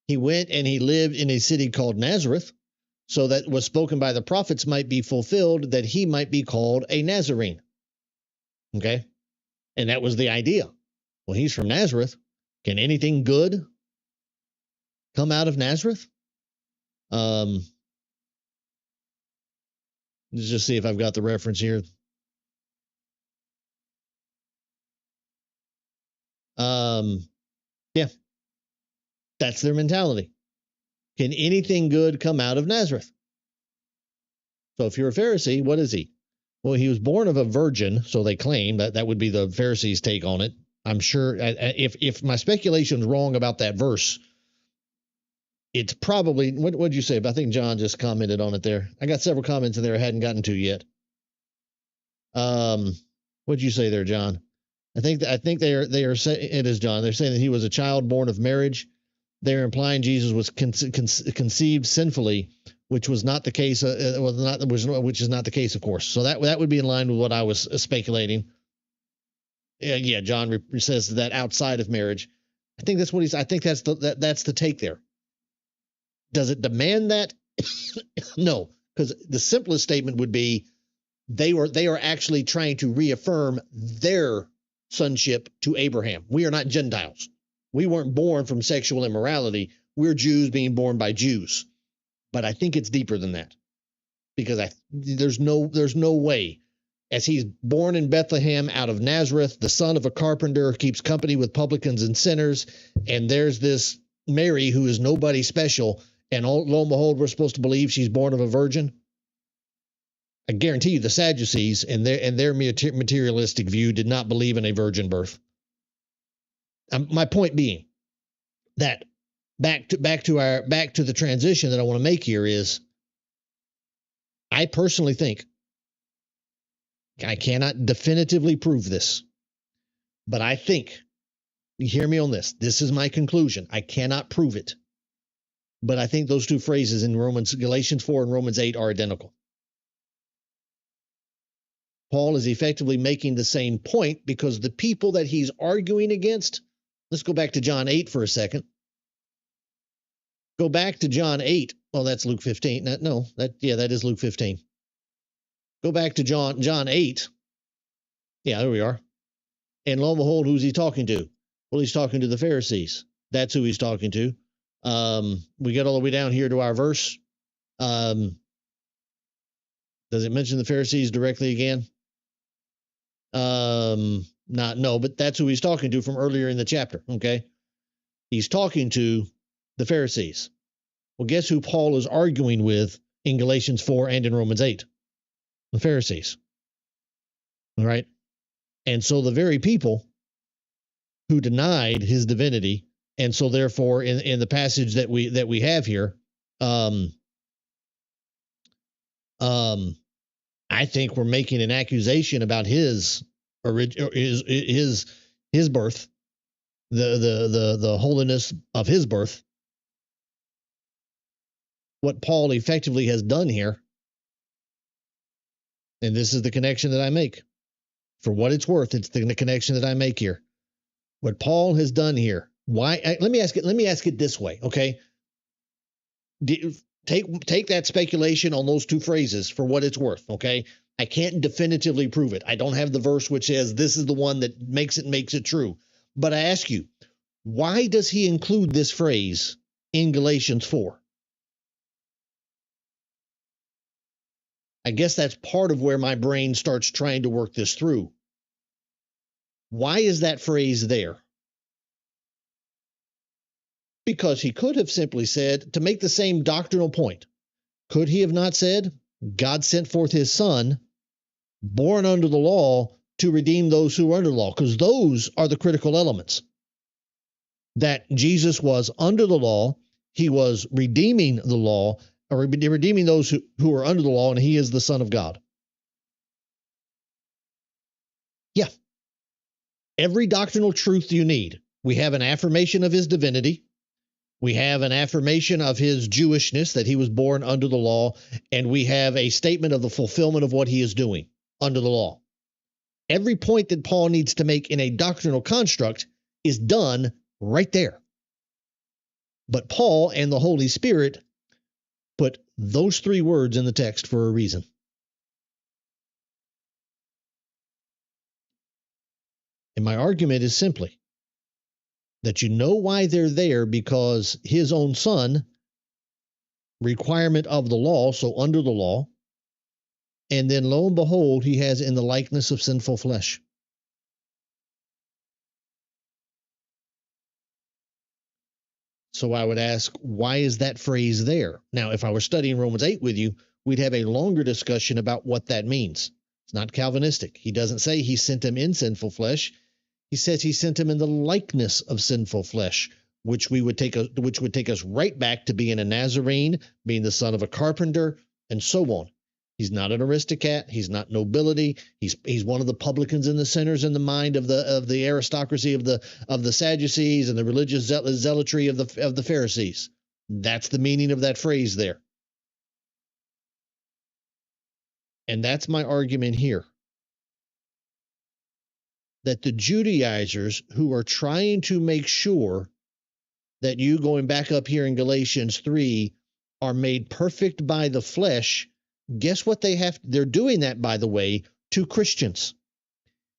A: He went and he lived in a city called Nazareth, so that was spoken by the prophets might be fulfilled, that he might be called a Nazarene. Okay? And that was the idea. Well, he's from Nazareth. Can anything good come out of Nazareth? Let's just see if I've got the reference here. Yeah. That's their mentality. Can anything good come out of Nazareth? So if you're a Pharisee, what is he? Well, he was born of a virgin, so they claim that would be the Pharisees' take on it. I'm sure if my speculation is wrong about that verse, it's probably, what did you say? I think John just commented on it there. I got several comments in there I hadn't gotten to yet. What did you say there, John? I think they are saying, it is John. They're saying that he was a child born of marriage. They're implying Jesus was conceived sinfully, which was not the case. Which is not the case, of course. So that would be in line with what I was speculating. Yeah. John says that outside of marriage. I think that's what he's. I think that's the take there. Does it demand that? No, because the simplest statement would be they are actually trying to reaffirm their sonship to Abraham. We are not Gentiles. We weren't born from sexual immorality. We're Jews being born by Jews. But I think it's deeper than that, because there's no way, as he's born in Bethlehem out of Nazareth, the son of a carpenter, keeps company with publicans and sinners, and there's this Mary who is nobody special, and lo and behold, we're supposed to believe she's born of a virgin. I guarantee you the Sadducees and their materialistic view did not believe in a virgin birth. My point being that back to the transition that I want to make here is, I personally think, I cannot definitively prove this, but I think, you hear me on this. This is my conclusion. I cannot prove it. But I think those two phrases in Galatians 4 and Romans 8 are identical. Paul is effectively making the same point because the people that he's arguing against, let's go back to John 8 for a second. Go back to John 8. Oh, that's Luke 15. That is Luke 15. Go back to John 8. Yeah, there we are. And lo and behold, who's he talking to? Well, he's talking to the Pharisees. That's who he's talking to. We get all the way down here to our verse. Does it mention the Pharisees directly again? No, but that's who he's talking to from earlier in the chapter. Okay. He's talking to the Pharisees. Well, guess who Paul is arguing with in Galatians 4 and in Romans 8? The Pharisees. All right. And so the very people who denied his divinity, and so therefore in the passage that we have here, I think we're making an accusation about his birth, the holiness of his birth. What Paul effectively has done here, and this is the connection that I make. For what it's worth, it's the connection that I make here. What Paul has done here. Let me ask it this way, okay? Take that speculation on those two phrases for what it's worth, okay? I can't definitively prove it. I don't have the verse which says this is the one that makes it true. But I ask you, why does he include this phrase in Galatians 4? I guess that's part of where my brain starts trying to work this through. Why is that phrase there? Because he could have simply said, to make the same doctrinal point, could he have not said, God sent forth his son, born under the law, to redeem those who are under the law? Because those are the critical elements. That Jesus was under the law, he was redeeming the law, or redeeming those who are under the law, and he is the Son of God. Yeah. Every doctrinal truth you need. We have an affirmation of his divinity. We have an affirmation of his Jewishness, that he was born under the law, and we have a statement of the fulfillment of what he is doing under the law. Every point that Paul needs to make in a doctrinal construct is done right there. But Paul and the Holy Spirit put those three words in the text for a reason. And my argument is simply that you know why they're there, because his own son, requirement of the law, so under the law, and then lo and behold, he has in the likeness of sinful flesh. So I would ask, why is that phrase there? Now, if I were studying Romans 8 with you, we'd have a longer discussion about what that means. It's not Calvinistic. He doesn't say he sent him in sinful flesh. He says he sent him in the likeness of sinful flesh, which would take us right back to being a Nazarene, being the son of a carpenter, and so on. He's not an aristocrat. He's not nobility. He's one of the publicans and the sinners in the mind of the aristocracy of the Sadducees and the religious zealotry of the Pharisees. That's the meaning of that phrase there. And that's my argument here. That the Judaizers who are trying to make sure that you, going back up here in Galatians 3, are made perfect by the flesh, guess what they have? They're doing that, by the way, to Christians.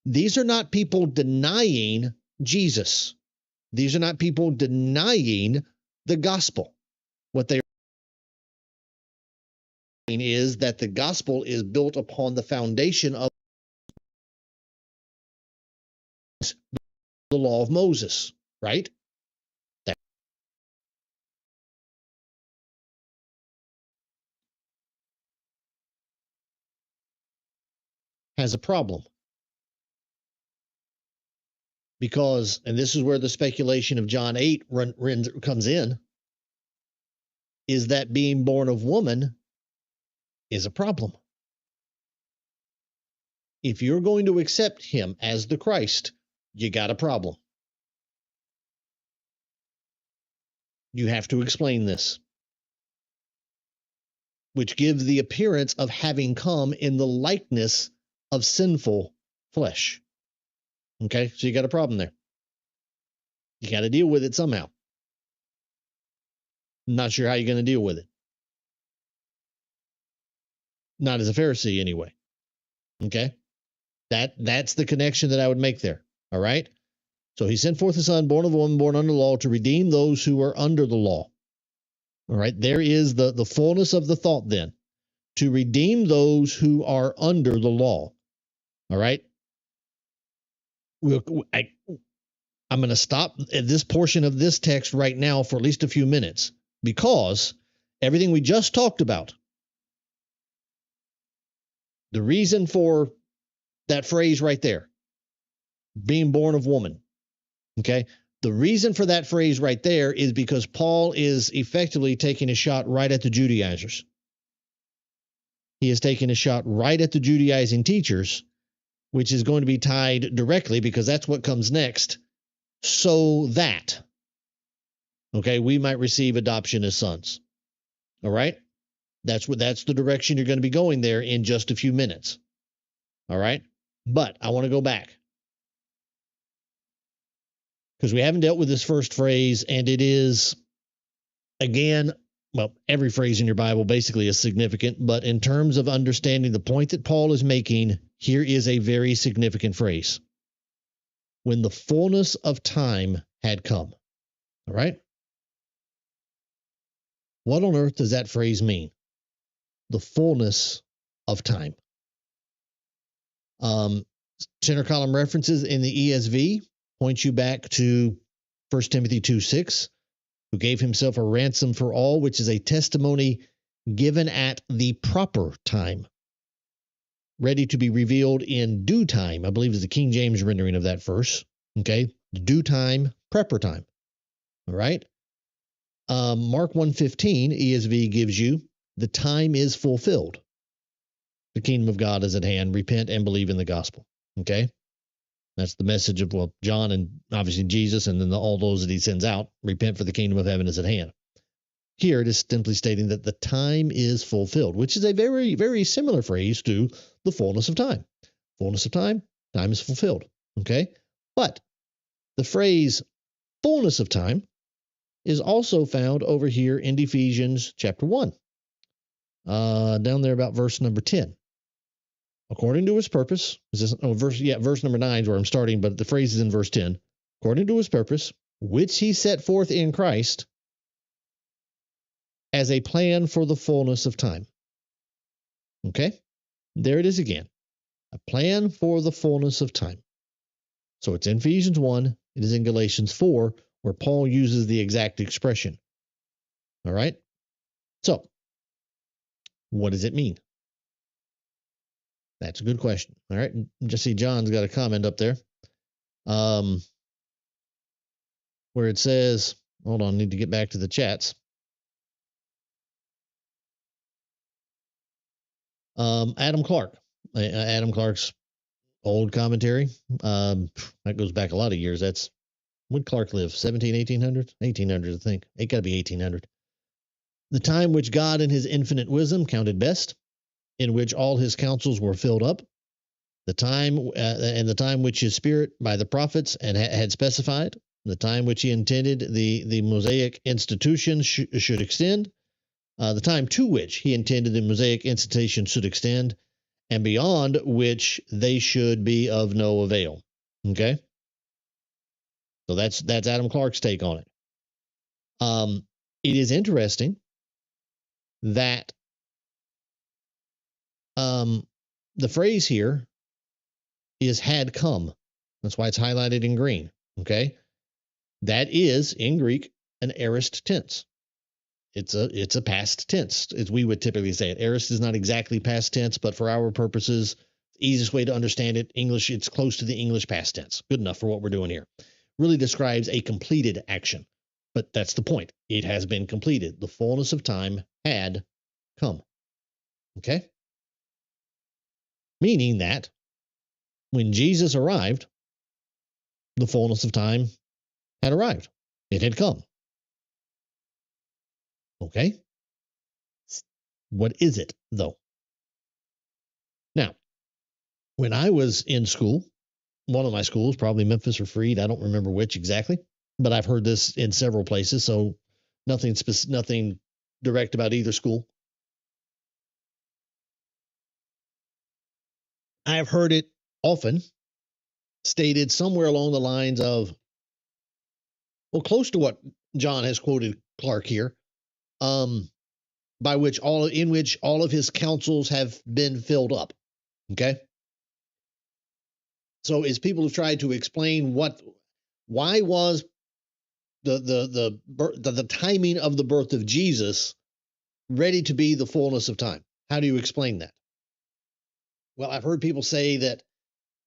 A: These are not people denying Jesus. These are not people denying the gospel. What they are saying is that the gospel is built upon the foundation of the law of Moses, right? That has a problem. Because, and this is where the speculation of John 8 comes in, is that being born of woman is a problem. If you're going to accept him as the Christ, you got a problem. You have to explain this. which give the appearance of having come in the likeness of sinful flesh. Okay, so you got a problem there. You got to deal with it somehow. Not sure how you're going to deal with it. Not as a Pharisee, anyway. Okay, that's the connection that I would make there. All right. So he sent forth a son, born of a woman, born under the law, to redeem those who are under the law. All right. There is the fullness of the thought then. To redeem those who are under the law. All right. I'm going to stop at this portion of this text right now for at least a few minutes, because everything we just talked about, the reason for that phrase right there, being born of woman, okay? The reason for that phrase right there is because Paul is effectively taking a shot right at the Judaizers. He is taking a shot right at the Judaizing teachers, which is going to be tied directly, because that's what comes next, so that, okay, we might receive adoption as sons. All right? That's the direction you're going to be going there in just a few minutes. All right? But I want to go back, because we haven't dealt with this first phrase, and it is, again, well, every phrase in your Bible basically is significant, but in terms of understanding the point that Paul is making, here is a very significant phrase. When the fullness of time had come. All right? What on earth does that phrase mean? The fullness of time. Center column references in the ESV point you back to 1 Timothy 2:6, who gave himself a ransom for all, which is a testimony given at the proper time, ready to be revealed in due time. I believe is the King James rendering of that verse. Okay, due time, proper time. All right. Mark 1:15 ESV gives you the time is fulfilled. The kingdom of God is at hand. Repent and believe in the gospel. Okay, that's the message of, well, John and obviously Jesus, and then all those that he sends out. Repent, for the kingdom of heaven is at hand. Here it is simply stating that the time is fulfilled, which is a very, very similar phrase to the fullness of time. Fullness of time, time is fulfilled. Okay, but the phrase fullness of time is also found over here in Ephesians chapter 1, down there about verse number 10. According to his purpose, verse number 9 is where I'm starting, but the phrase is in verse 10. According to his purpose, which he set forth in Christ as a plan for the fullness of time. Okay? There it is again. A plan for the fullness of time. So it's in Ephesians 1. It is in Galatians 4, where Paul uses the exact expression. All right? So, what does it mean? That's a good question. All right. Just see John's got a comment up there. Where it says, hold on, I need to get back to the chats. Adam Clark. Adam Clark's old commentary. That goes back a lot of years. That's, when Clark lived? 1800? 1800, I think. It got to be 1800. The time which God in his infinite wisdom counted best, in which all his counsels were filled up, the time and the time which his spirit by the prophets had specified, the time which he intended the Mosaic institution should extend, the time to which he intended the Mosaic institution should extend, and beyond which they should be of no avail. Okay? So that's Adam Clark's take on it. It is interesting that the phrase here is had come. That's why it's highlighted in green. Okay? That is, in Greek, an aorist tense. It's a past tense, as we would typically say it. Aorist is not exactly past tense, but for our purposes, the easiest way to understand it, English, it's close to the English past tense. Good enough for what we're doing here. Really describes a completed action. But that's the point. It has been completed. The fullness of time had come. Okay? Meaning that when Jesus arrived, the fullness of time had arrived. It had come. Okay? What is it, though? Now, when I was in school, one of my schools, probably Memphis or Freed, I don't remember which exactly, but I've heard this in several places, so nothing direct about either school. I've heard it often stated somewhere along the lines of, well, close to what John has quoted Clark here, by which all of his counsels have been filled up. Okay. So as people have tried to explain why was the timing of the birth of Jesus ready to be the fullness of time? How do you explain that? Well, I've heard people say that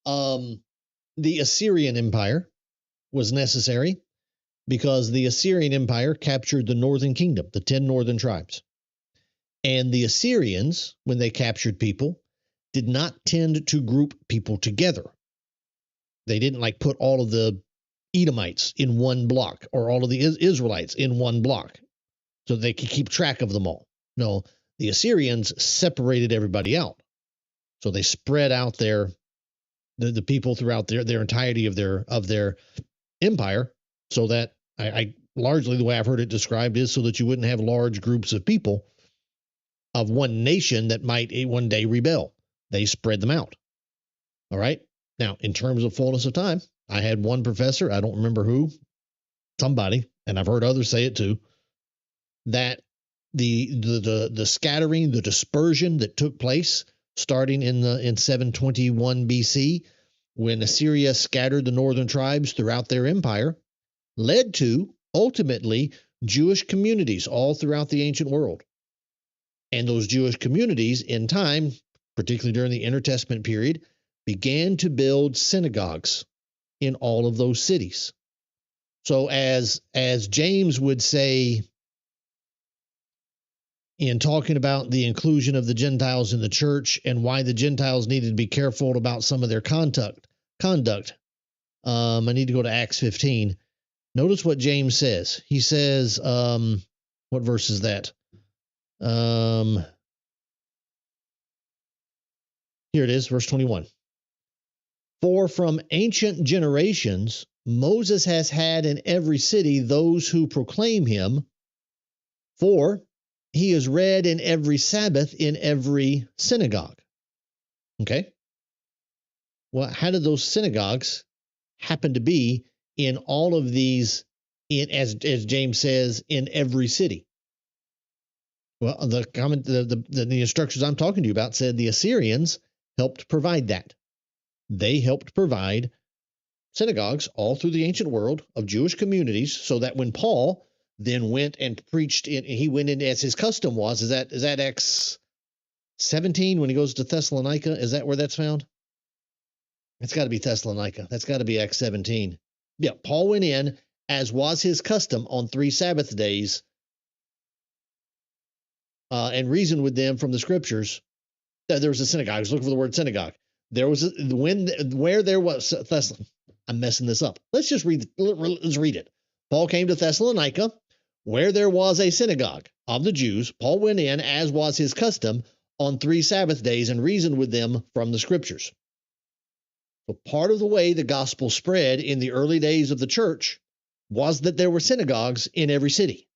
A: the Assyrian Empire was necessary because the Assyrian Empire captured the northern kingdom, the 10 northern tribes. And the Assyrians, when they captured people, did not tend to group people together. They didn't like put all of the Edomites in one block or all of the Israelites in one block so they could keep track of them all. No, the Assyrians separated everybody out. So they spread out the people throughout their entirety of their empire, so that I largely the way I've heard it described is so that you wouldn't have large groups of people of one nation that might one day rebel. They spread them out. All right. Now, in terms of fullness of time, I had one professor, I don't remember who, somebody, and I've heard others say it too, that the scattering, the dispersion that took place starting in 721 BC, when Assyria scattered the northern tribes throughout their empire, led to ultimately Jewish communities all throughout the ancient world. And those Jewish communities in time, particularly during the intertestament period, began to build synagogues in all of those cities. So as James would say in talking about the inclusion of the Gentiles in the church and why the Gentiles needed to be careful about some of their conduct. I need to go to Acts 15. Notice what James says. He says, what verse is that? Here it is, verse 21. For from ancient generations, Moses has had in every city those who proclaim him, for he is read in every Sabbath in every synagogue. Okay? Well, how did those synagogues happen to be in all of these, as James says, in every city? Well, the instructions I'm talking to you about said the Assyrians helped provide that. They helped provide synagogues all through the ancient world of Jewish communities, so that when Paul then went and preached, he went in as his custom was. Is that Acts 17 when he goes to Thessalonica? Is that where that's found? It's got to be Thessalonica. That's got to be Acts 17. Yeah, Paul went in as was his custom on 3 Sabbath days and reasoned with them from the scriptures. There was a synagogue. I was looking for the word synagogue. There was where there was Thessalonica. I'm messing this up. Let's read it. Paul came to Thessalonica, where there was a synagogue of the Jews. Paul went in, as was his custom, on 3 Sabbath days and reasoned with them from the scriptures. So part of the way the gospel spread in the early days of the church was that there were synagogues in every city,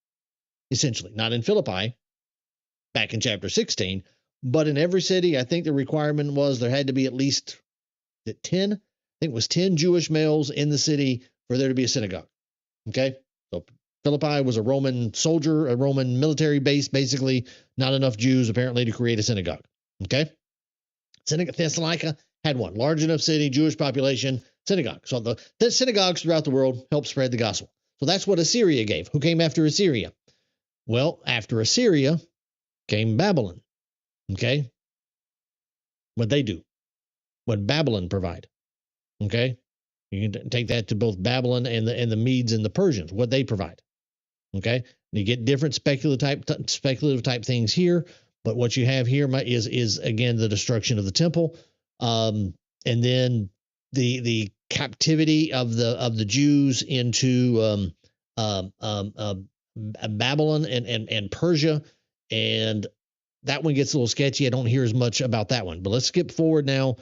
A: essentially. Not in Philippi, back in chapter 16, but in every city. I think the requirement was there had to be at least 10. I think it was 10 Jewish males in the city for there to be a synagogue. Okay? So Philippi was a Roman soldier, a Roman military base, basically. Not enough Jews, apparently, to create a synagogue. Okay? Thessalonica had one. Large enough city, Jewish population, synagogue. So the synagogues throughout the world helped spread the gospel. So that's what Assyria gave. Who came after Assyria? Well, after Assyria came Babylon. Okay? What'd they do? What'd Babylon provide? Okay? You can take that to both Babylon and the Medes and the Persians. What they provide. Okay? You get different speculative type things here, but what you have here is again the destruction of the temple, and then the captivity of the Jews into Babylon and Persia, and that one gets a little sketchy. I don't hear as much about that one. But let's skip forward now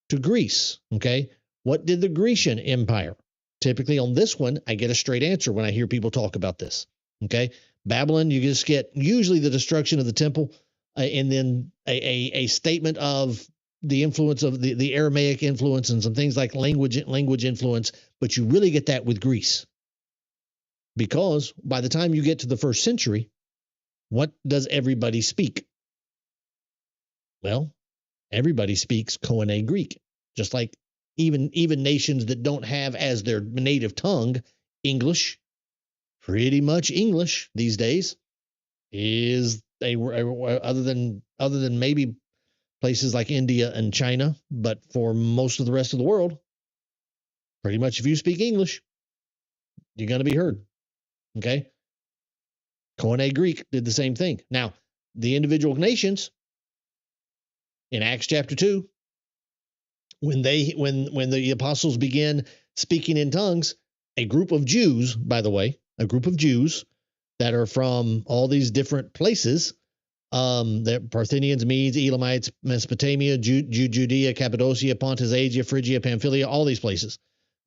A: to Greece. Okay. What did the Grecian Empire? Typically on this one, I get a straight answer when I hear people talk about this. Okay. Babylon, you just get usually the destruction of the temple, and then a statement of the influence of the Aramaic influence and some things like language influence. But you really get that with Greece. Because by the time you get to the first century, what does everybody speak? Well, everybody speaks Koine Greek, just like even nations that don't have as their native tongue English. Pretty much English these days is other than maybe places like India and China, but for most of the rest of the world, pretty much if you speak English, you're going to be heard. Okay. Koine Greek did the same thing. Now, the individual nations in Acts chapter 2, when the apostles began speaking in tongues, a group of Jews, by the way, a group of Jews that are from all these different places, the Parthians, Medes, Elamites, Mesopotamia, Judea, Cappadocia, Pontus, Asia, Phrygia, Pamphylia, all these places.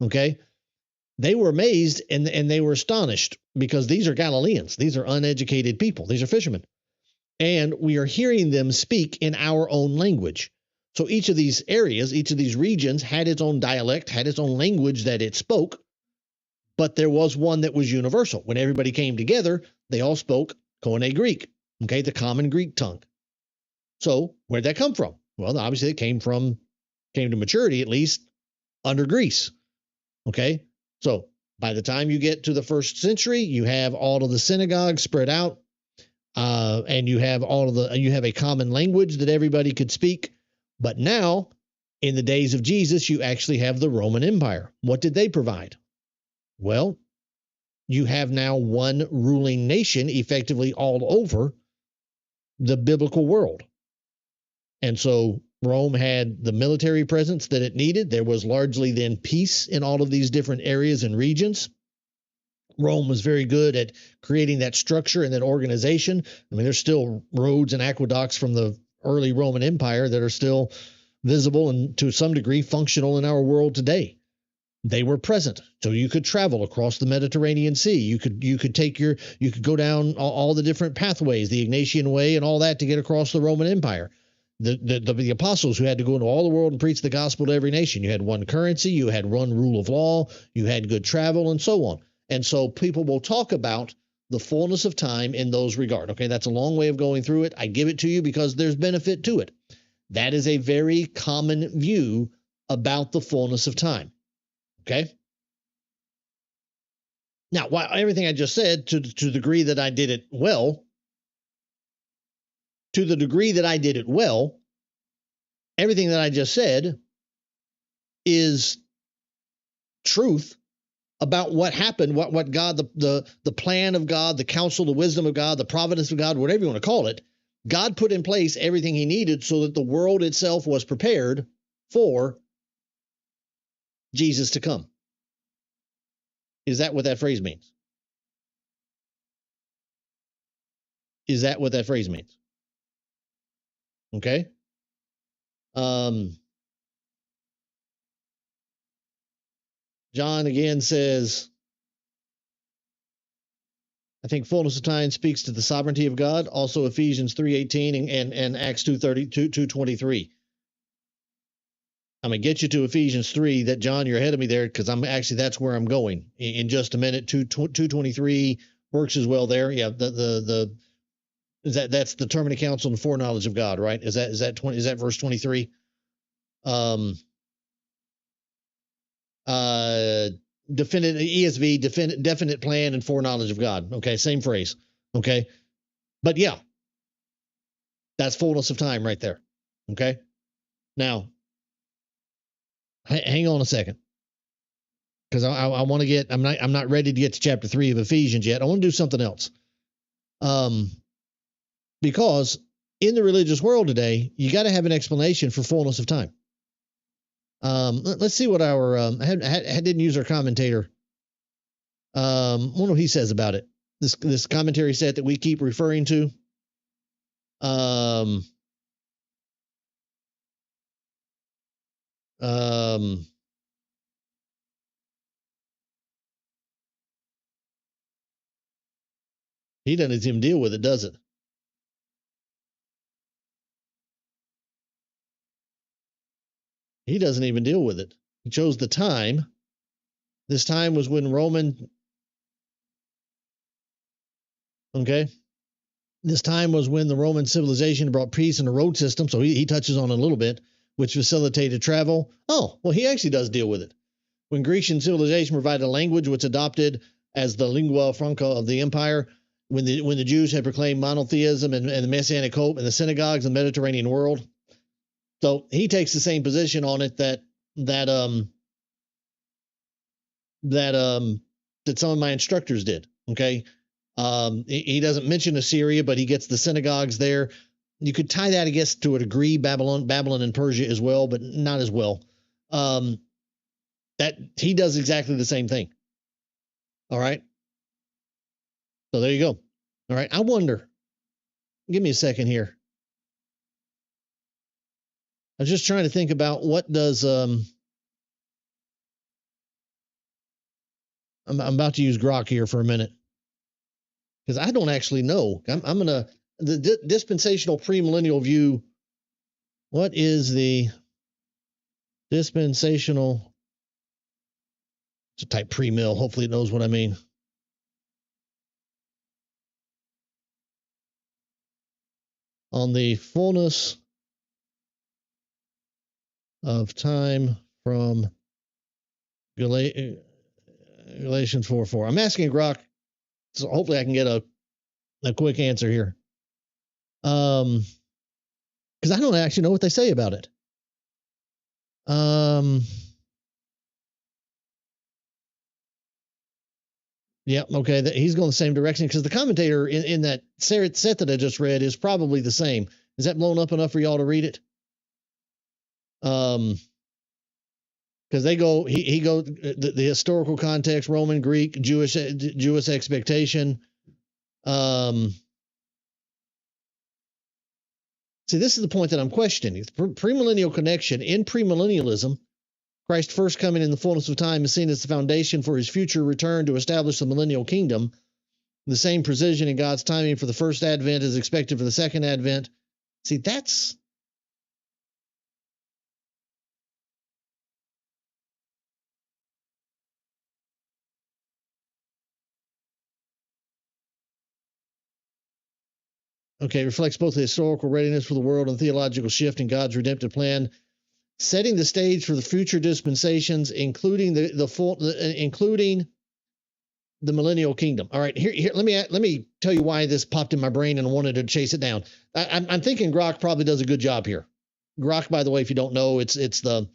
A: Okay. They were amazed and they were astonished because these are Galileans. These are uneducated people. These are fishermen. And we are hearing them speak in our own language. So each of these areas, each of these regions had its own dialect, had its own language that it spoke, but there was one that was universal. When everybody came together, they all spoke Koine Greek, okay, the common Greek tongue. So where'd that come from? Well, obviously it came to maturity, at least under Greece, okay? So by the time you get to the first century, you have all of the synagogues spread out, and you have a common language that everybody could speak. But now, in the days of Jesus, you actually have the Roman Empire. What did they provide? Well, you have now one ruling nation effectively all over the biblical world. And so Rome had the military presence that it needed. There was largely then peace in all of these different areas and regions. Rome was very good at creating that structure and that organization. I mean, there's still roads and aqueducts from the early Roman Empire that are still visible and to some degree functional in our world today. They were present, so you could travel across the Mediterranean Sea. You could go down all the different pathways, the Ignatian Way and all that to get across the Roman Empire. The apostles who had to go into all the world and preach the gospel to every nation. You had one currency, you had one rule of law, you had good travel, and so on. And so people will talk about the fullness of time in those regards. Okay, that's a long way of going through it. I give it to you because there's benefit to it. That is a very common view about the fullness of time. Okay? Now, while everything I just said, to the degree that I did it well, everything that I just said is truth about what happened, what God, the plan of God, the counsel, the wisdom of God, the providence of God, whatever you want to call it. God put in place everything he needed so that the world itself was prepared for Jesus to come. Is that what that phrase means? Is that what that phrase means? Okay. John again says, I think fullness of time speaks to the sovereignty of God. Also Ephesians 3:18 and Acts 2:23. I'm going to get you to Ephesians 3. That John, you're ahead of me there because that's where I'm going in just a minute. 2:23 works as well there. Yeah, that's determining counsel and foreknowledge of God, right? Is that verse 23? Definite plan and foreknowledge of God. Okay, same phrase. Okay, but yeah, that's fullness of time right there. Okay, now hang on a second, because I want to get. I'm not ready to get to chapter 3 of Ephesians yet. I want to do something else. Because in the religious world today, you got to have an explanation for fullness of time. Let's see what our I didn't use our commentator. Wonder what he says about it. This commentary set that we keep referring to. Um, um, he doesn't even deal with it, does it? He doesn't even deal with it. He chose the time. This time was when okay, this time was when the Roman civilization brought peace and a road system. So he touches on it a little bit, which facilitated travel. Oh, well, he actually does deal with it. When Grecian civilization provided a language which adopted as the lingua franca of the empire, when the Jews had proclaimed monotheism and the Messianic hope in the synagogues in the Mediterranean world. So he takes the same position on it that some of my instructors did. Okay. He doesn't mention Assyria, but he gets the synagogues there. You could tie that, I guess, to a degree, Babylon and Persia as well, but not as well. That he does exactly the same thing. All right. So there you go. All right. I wonder. Give me a second here. I was just trying to think about what does I'm about to use Grok here for a minute because I don't actually know. I'm gonna the dispensational premillennial view. What is the dispensational? To type pre-mill. Hopefully it knows what I mean. On the fullness of time from Galatians 4:4. I'm asking Grok, so hopefully I can get a quick answer here. Because I don't actually know what they say about it. Yeah, okay. He's going the same direction because the commentator in that set that I just read is probably the same. Is that blown up enough for y'all to read it? Because they go, he goes the historical context, Roman, Greek, Jewish expectation. See, this is the point that I'm questioning. Premillennial connection in premillennialism. Christ's first coming in the fullness of time is seen as the foundation for his future return to establish the millennial kingdom. The same precision in God's timing for the first advent is expected for the second advent. See, that's okay. Reflects both the historical readiness for the world and theological shift in God's redemptive plan, setting the stage for the future dispensations, including including the millennial kingdom. All right, here let me tell you why this popped in my brain and I wanted to chase it down. I'm thinking Grok probably does a good job here. Grok, by the way, if you don't know, it's the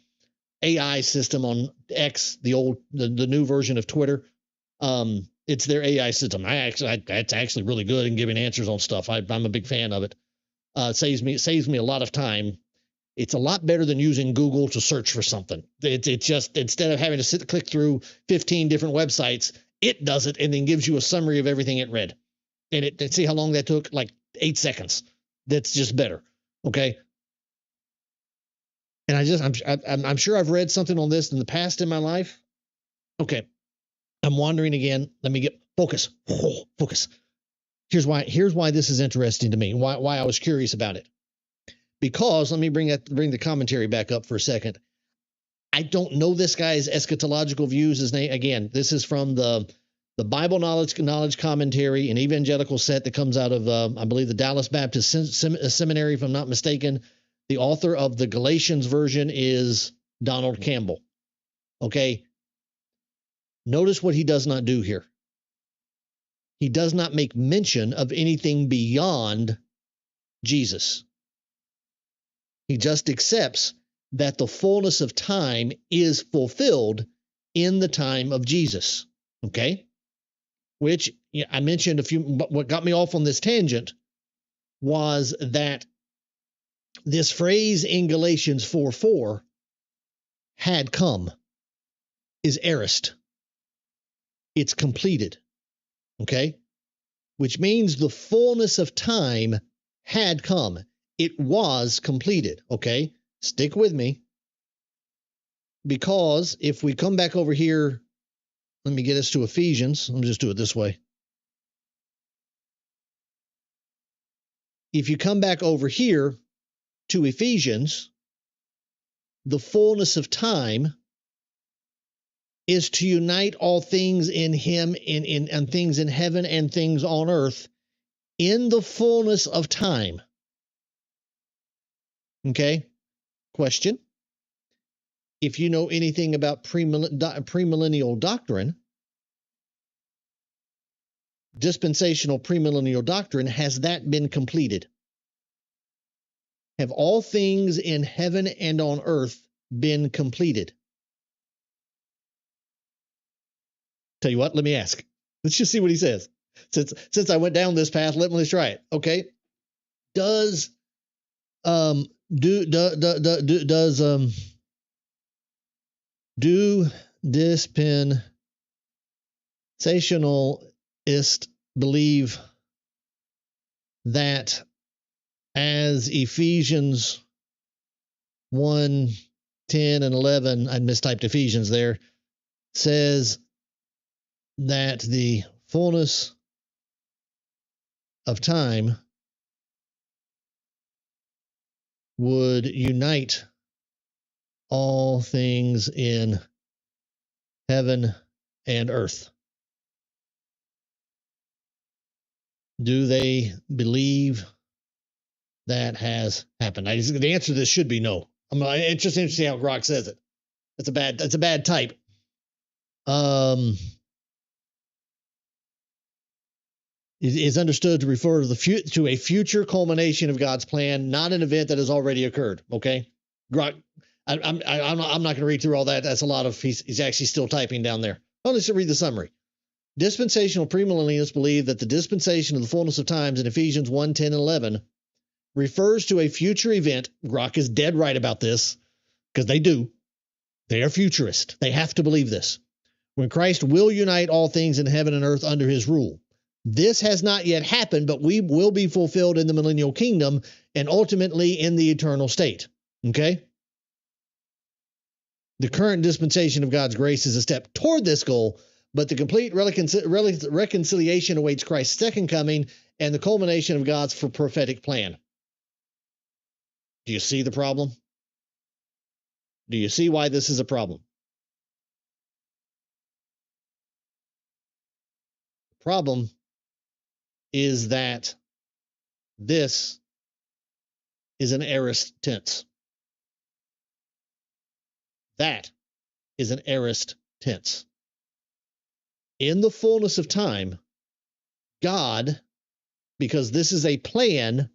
A: AI system on X, the new version of Twitter. It's their AI system. That's actually really good in giving answers on stuff. I'm a big fan of it. It saves me a lot of time. It's a lot better than using Google to search for something. It's just, instead of having to click through 15 different websites, it does it and then gives you a summary of everything it read. And see how long that took? Like 8 seconds. That's just better. Okay. And I'm sure I've read something on this in the past in my life. Okay. I'm wandering again. Let me get focus. Focus. Here's why this is interesting to me. Why I was curious about it. Because let me bring the commentary back up for a second. I don't know this guy's eschatological views. His name, again, this is from the Bible knowledge commentary, an evangelical set that comes out of I believe the Dallas Baptist Seminary, if I'm not mistaken. The author of the Galatians version is Donald Campbell. Okay. Notice what he does not do here. He does not make mention of anything beyond Jesus. He just accepts that the fullness of time is fulfilled in the time of Jesus. Okay? Which I mentioned what got me off on this tangent was that this phrase in Galatians 4:4, had come, is aorist. It's completed. Okay? Which means the fullness of time had come. It was completed. Okay, stick with me. Because if we come back over here, let me get us to Ephesians. Let me just do it this way. If you come back over here to Ephesians, the fullness of time is to unite all things in him, and things in heaven and things on earth in the fullness of time. Okay? Question. If you know anything about premillennial doctrine, dispensational premillennial doctrine, has that been completed? Have all things in heaven and on earth been completed? Tell you what, let me ask. Let's just see what he says. Since I went down this path, let's try it. Okay. Does dispensationalists believe that, as Ephesians 1:10 and 11, I mistyped Ephesians there, says that the fullness of time would unite all things in heaven and earth? Do they believe that has happened? The answer to this should be no. It's just interesting how Grok says it. That's a bad type. It is understood to refer to a future culmination of God's plan, not an event that has already occurred. Okay, Grok. I'm not going to read through all that. That's a lot of. He's actually still typing down there. I'll just read the summary. Dispensational premillennialists believe that the dispensation of the fullness of times in Ephesians 1:10 and 11 refers to a future event. Grok is dead right about this, because they do. They are futurist. They have to believe this. When Christ will unite all things in heaven and earth under his rule. This has not yet happened, but we will be fulfilled in the millennial kingdom and ultimately in the eternal state. Okay? The current dispensation of God's grace is a step toward this goal, but the complete reconciliation awaits Christ's second coming and the culmination of God's prophetic plan. Do you see the problem? Do you see why this is a problem? The problem is that this is an aorist tense. That is an aorist tense. In the fullness of time, God, because this is a plan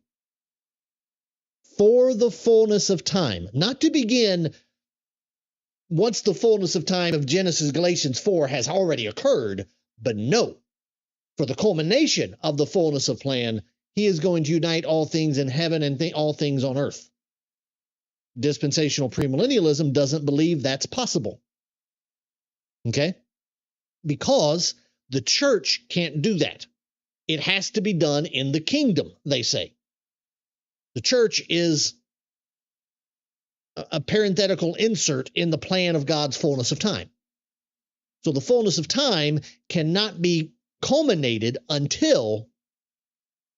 A: for the fullness of time, not to begin once the fullness of time of Genesis, Galatians 4 has already occurred, but no, for the culmination of the fullness of plan, he is going to unite all things in heaven and all things on earth. Dispensational premillennialism doesn't believe that's possible. Okay? Because the church can't do that. It has to be done in the kingdom, they say. The church is a parenthetical insert in the plan of God's fullness of time. So the fullness of time cannot be culminated until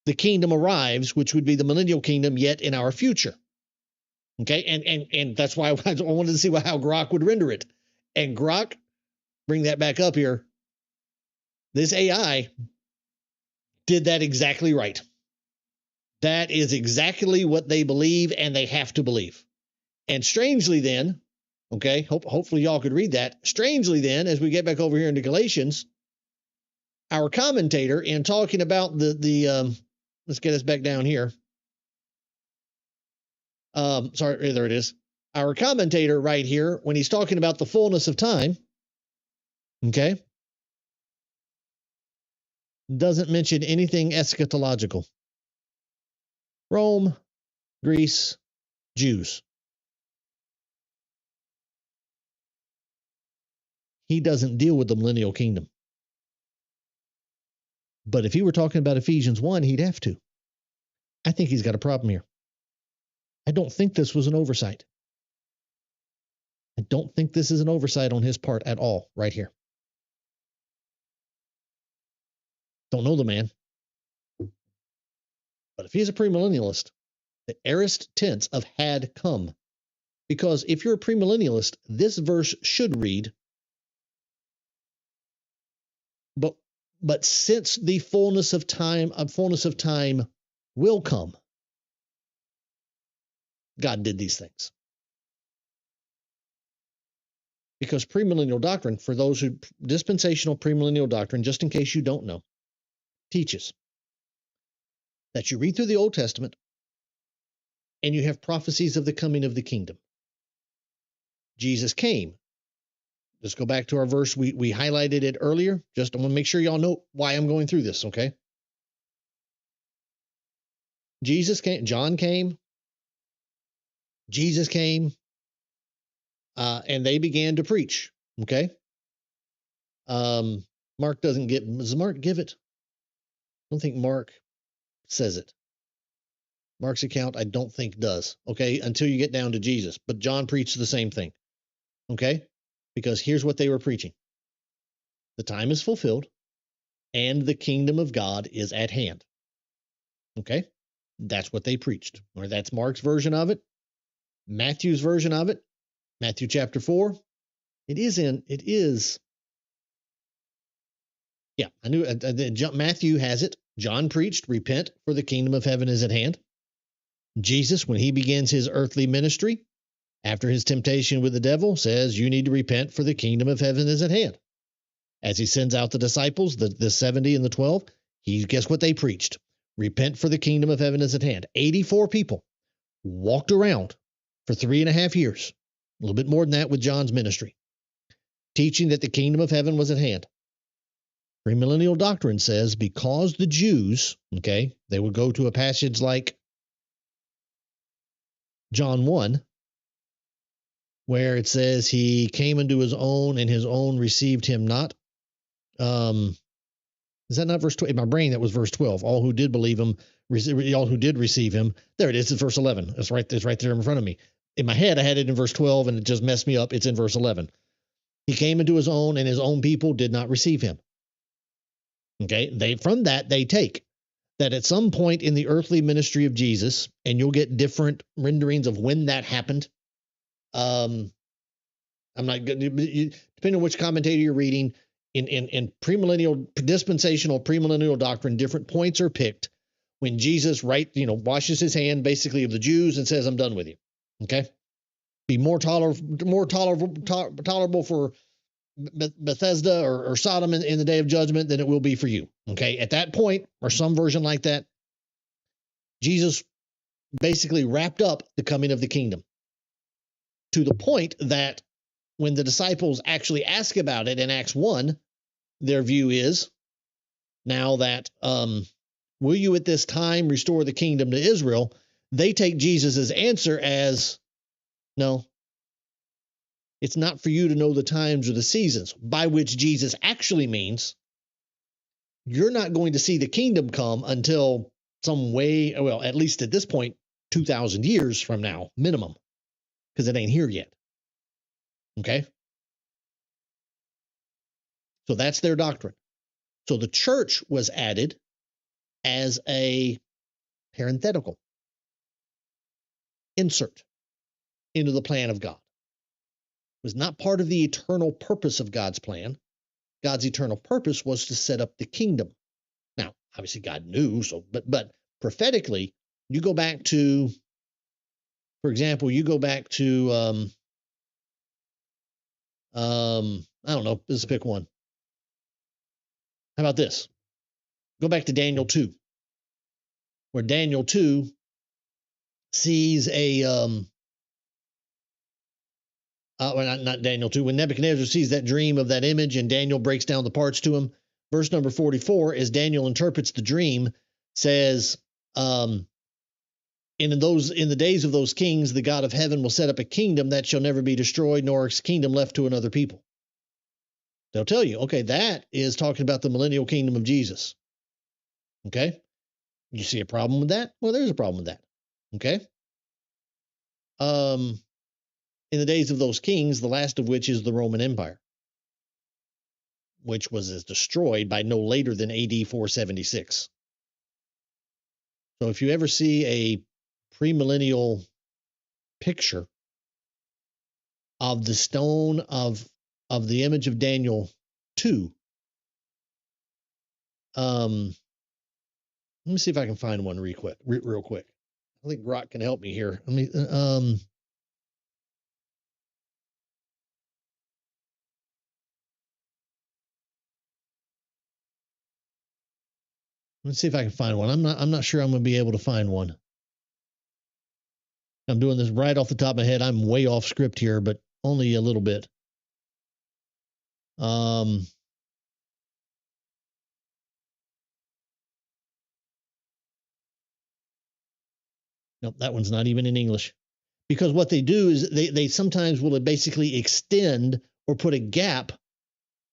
A: the kingdom arrives, which would be the millennial kingdom yet in our future. Okay, and that's why I wanted to see how Grok would render it. And Grok, bring that back up here. This AI did that exactly right. That is exactly what they believe, and they have to believe. And strangely then, okay, hopefully y'all could read that. Strangely then, as we get back over here into Galatians, our commentator, in talking about let's get us back down here. Sorry, there it is. Our commentator right here, when he's talking about the fullness of time, okay, doesn't mention anything eschatological. Rome, Greece, Jews. He doesn't deal with the millennial kingdom. But if he were talking about Ephesians 1, he'd have to. I think he's got a problem here. I don't think this was an oversight. I don't think this is an oversight on his part at all, right here. Don't know the man. But if he's a premillennialist, the aorist tense of had come. Because if you're a premillennialist, this verse should read, but since the fullness of time will come, God did these things. Because premillennial doctrine, for those who, dispensational premillennial doctrine, just in case you don't know, teaches that you read through the Old Testament and you have prophecies of the coming of the kingdom. Jesus came. Let's go back to our verse. We highlighted it earlier. Just I want to make sure y'all know why I'm going through this, okay? Jesus came, John came, Jesus came, and they began to preach, okay? Mark doesn't get, does Mark give it? I don't think Mark says it. Mark's account, I don't think does, okay, until you get down to Jesus. But John preached the same thing, okay? Because here's what they were preaching. The time is fulfilled, and the kingdom of God is at hand, okay? That's what they preached, or that's Mark's version of it. Matthew's version of it, Matthew chapter 4. Yeah, I knew Matthew has it. John preached, repent, for the kingdom of heaven is at hand. Jesus, when he begins his earthly ministry, after his temptation with the devil, says, you need to repent, for the kingdom of heaven is at hand. As he sends out the disciples, the 70 and the 12, guess what they preached? Repent, for the kingdom of heaven is at hand. 84 people walked around for 3.5 years, a little bit more than that with John's ministry, teaching that the kingdom of heaven was at hand. Premillennial doctrine says because the Jews, okay, they would go to a passage like John 1, where it says he came into his own and his own received him not. Is that not verse 12? In my brain, that was verse 12. All who did believe him, all who did receive him. There it is. It's verse 11. It's right there in front of me. In my head, I had it in verse 12 and it just messed me up. It's in verse 11. He came into his own and his own people did not receive him. Okay, from that they take that at some point in the earthly ministry of Jesus, and you'll get different renderings of when that happened. I'm not good, depending on which commentator you're reading. In premillennial, dispensational premillennial doctrine, different points are picked when Jesus washes his hand basically of the Jews and says, "I'm done with you." Okay, be more tolerable for Bethesda or Sodom in the day of judgment than it will be for you. Okay, at that point, or some version like that, Jesus basically wrapped up the coming of the kingdom to the point that when the disciples actually ask about it in Acts 1, their view is now that will you at this time restore the kingdom to Israel? They take Jesus's answer as no. It's not for you to know the times or the seasons, by which Jesus actually means you're not going to see the kingdom come until at least at this point, 2,000 years from now, minimum, because it ain't here yet. Okay? So that's their doctrine. So the church was added as a parenthetical insert into the plan of God. Was not part of the eternal purpose of God's plan. God's eternal purpose was to set up the kingdom. Now, obviously God knew, but prophetically, you go back to, for example, I don't know, let's pick one. How about this? Go back to Daniel 2, where Daniel 2 sees not Daniel 2, when Nebuchadnezzar sees that dream of that image and Daniel breaks down the parts to him. Verse number 44, as Daniel interprets the dream, says, and in the days of those kings, the God of heaven will set up a kingdom that shall never be destroyed, nor a kingdom left to another people. They'll tell you, okay, that is talking about the millennial kingdom of Jesus. Okay? You see a problem with that? Well, there's a problem with that. Okay. In the days of those kings, the last of which is the Roman Empire, which was destroyed by no later than AD 476. So if you ever see a premillennial picture of the stone of the image of Daniel 2, let me see if I can find one real quick. I think Rock can help me here. Let's see if I can find one. I'm not sure I'm going to be able to find one. I'm doing this right off the top of my head. I'm way off script here, but only a little bit. Nope, that one's not even in English. Because what they do is they sometimes will basically extend or put a gap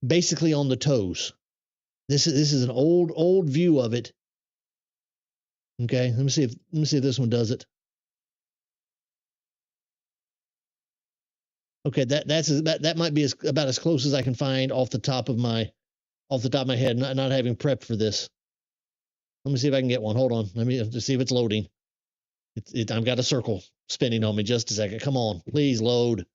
A: basically on the toes. This is an old view of it. Okay, let me see if this one does it. Okay, that might be about as close as I can find off the top of my head, not having prepped for this. Let me see if I can get one. Hold on. Let me just see if it's loading. I've got a circle spinning on me. Just a second. Come on, please load.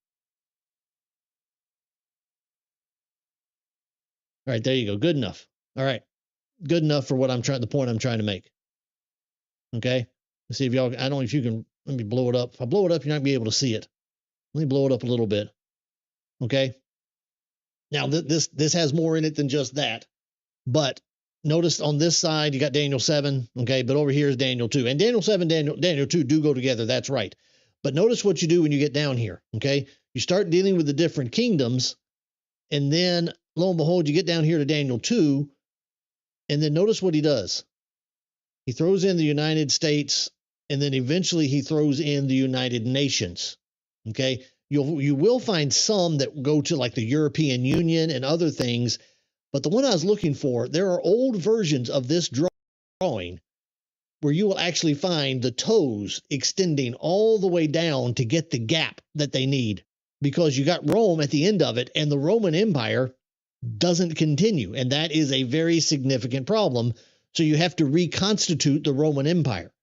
A: All right, there you go. Good enough. All right, good enough for the point I'm trying to make. Okay, let's see if y'all. I don't know if you can. Let me blow it up. If I blow it up, you're not gonna be able to see it. Let me blow it up a little bit. Okay. Now this has more in it than just that, but notice on this side you got Daniel 7. Okay, but over here is Daniel 2, and Daniel 7, Daniel 2 do go together. That's right. But notice what you do when you get down here. Okay, you start dealing with the different kingdoms, and then lo and behold, you get down here to Daniel 2, and then notice what he does. He throws in the United States, and then eventually he throws in the United Nations. Okay, you will find some that go to like the European Union and other things, but the one I was looking for, there are old versions of this drawing where you will actually find the toes extending all the way down to get the gap that they need, because you got Rome at the end of it, and the Roman Empire doesn't continue, and that is a very significant problem. So you have to reconstitute the Roman Empire,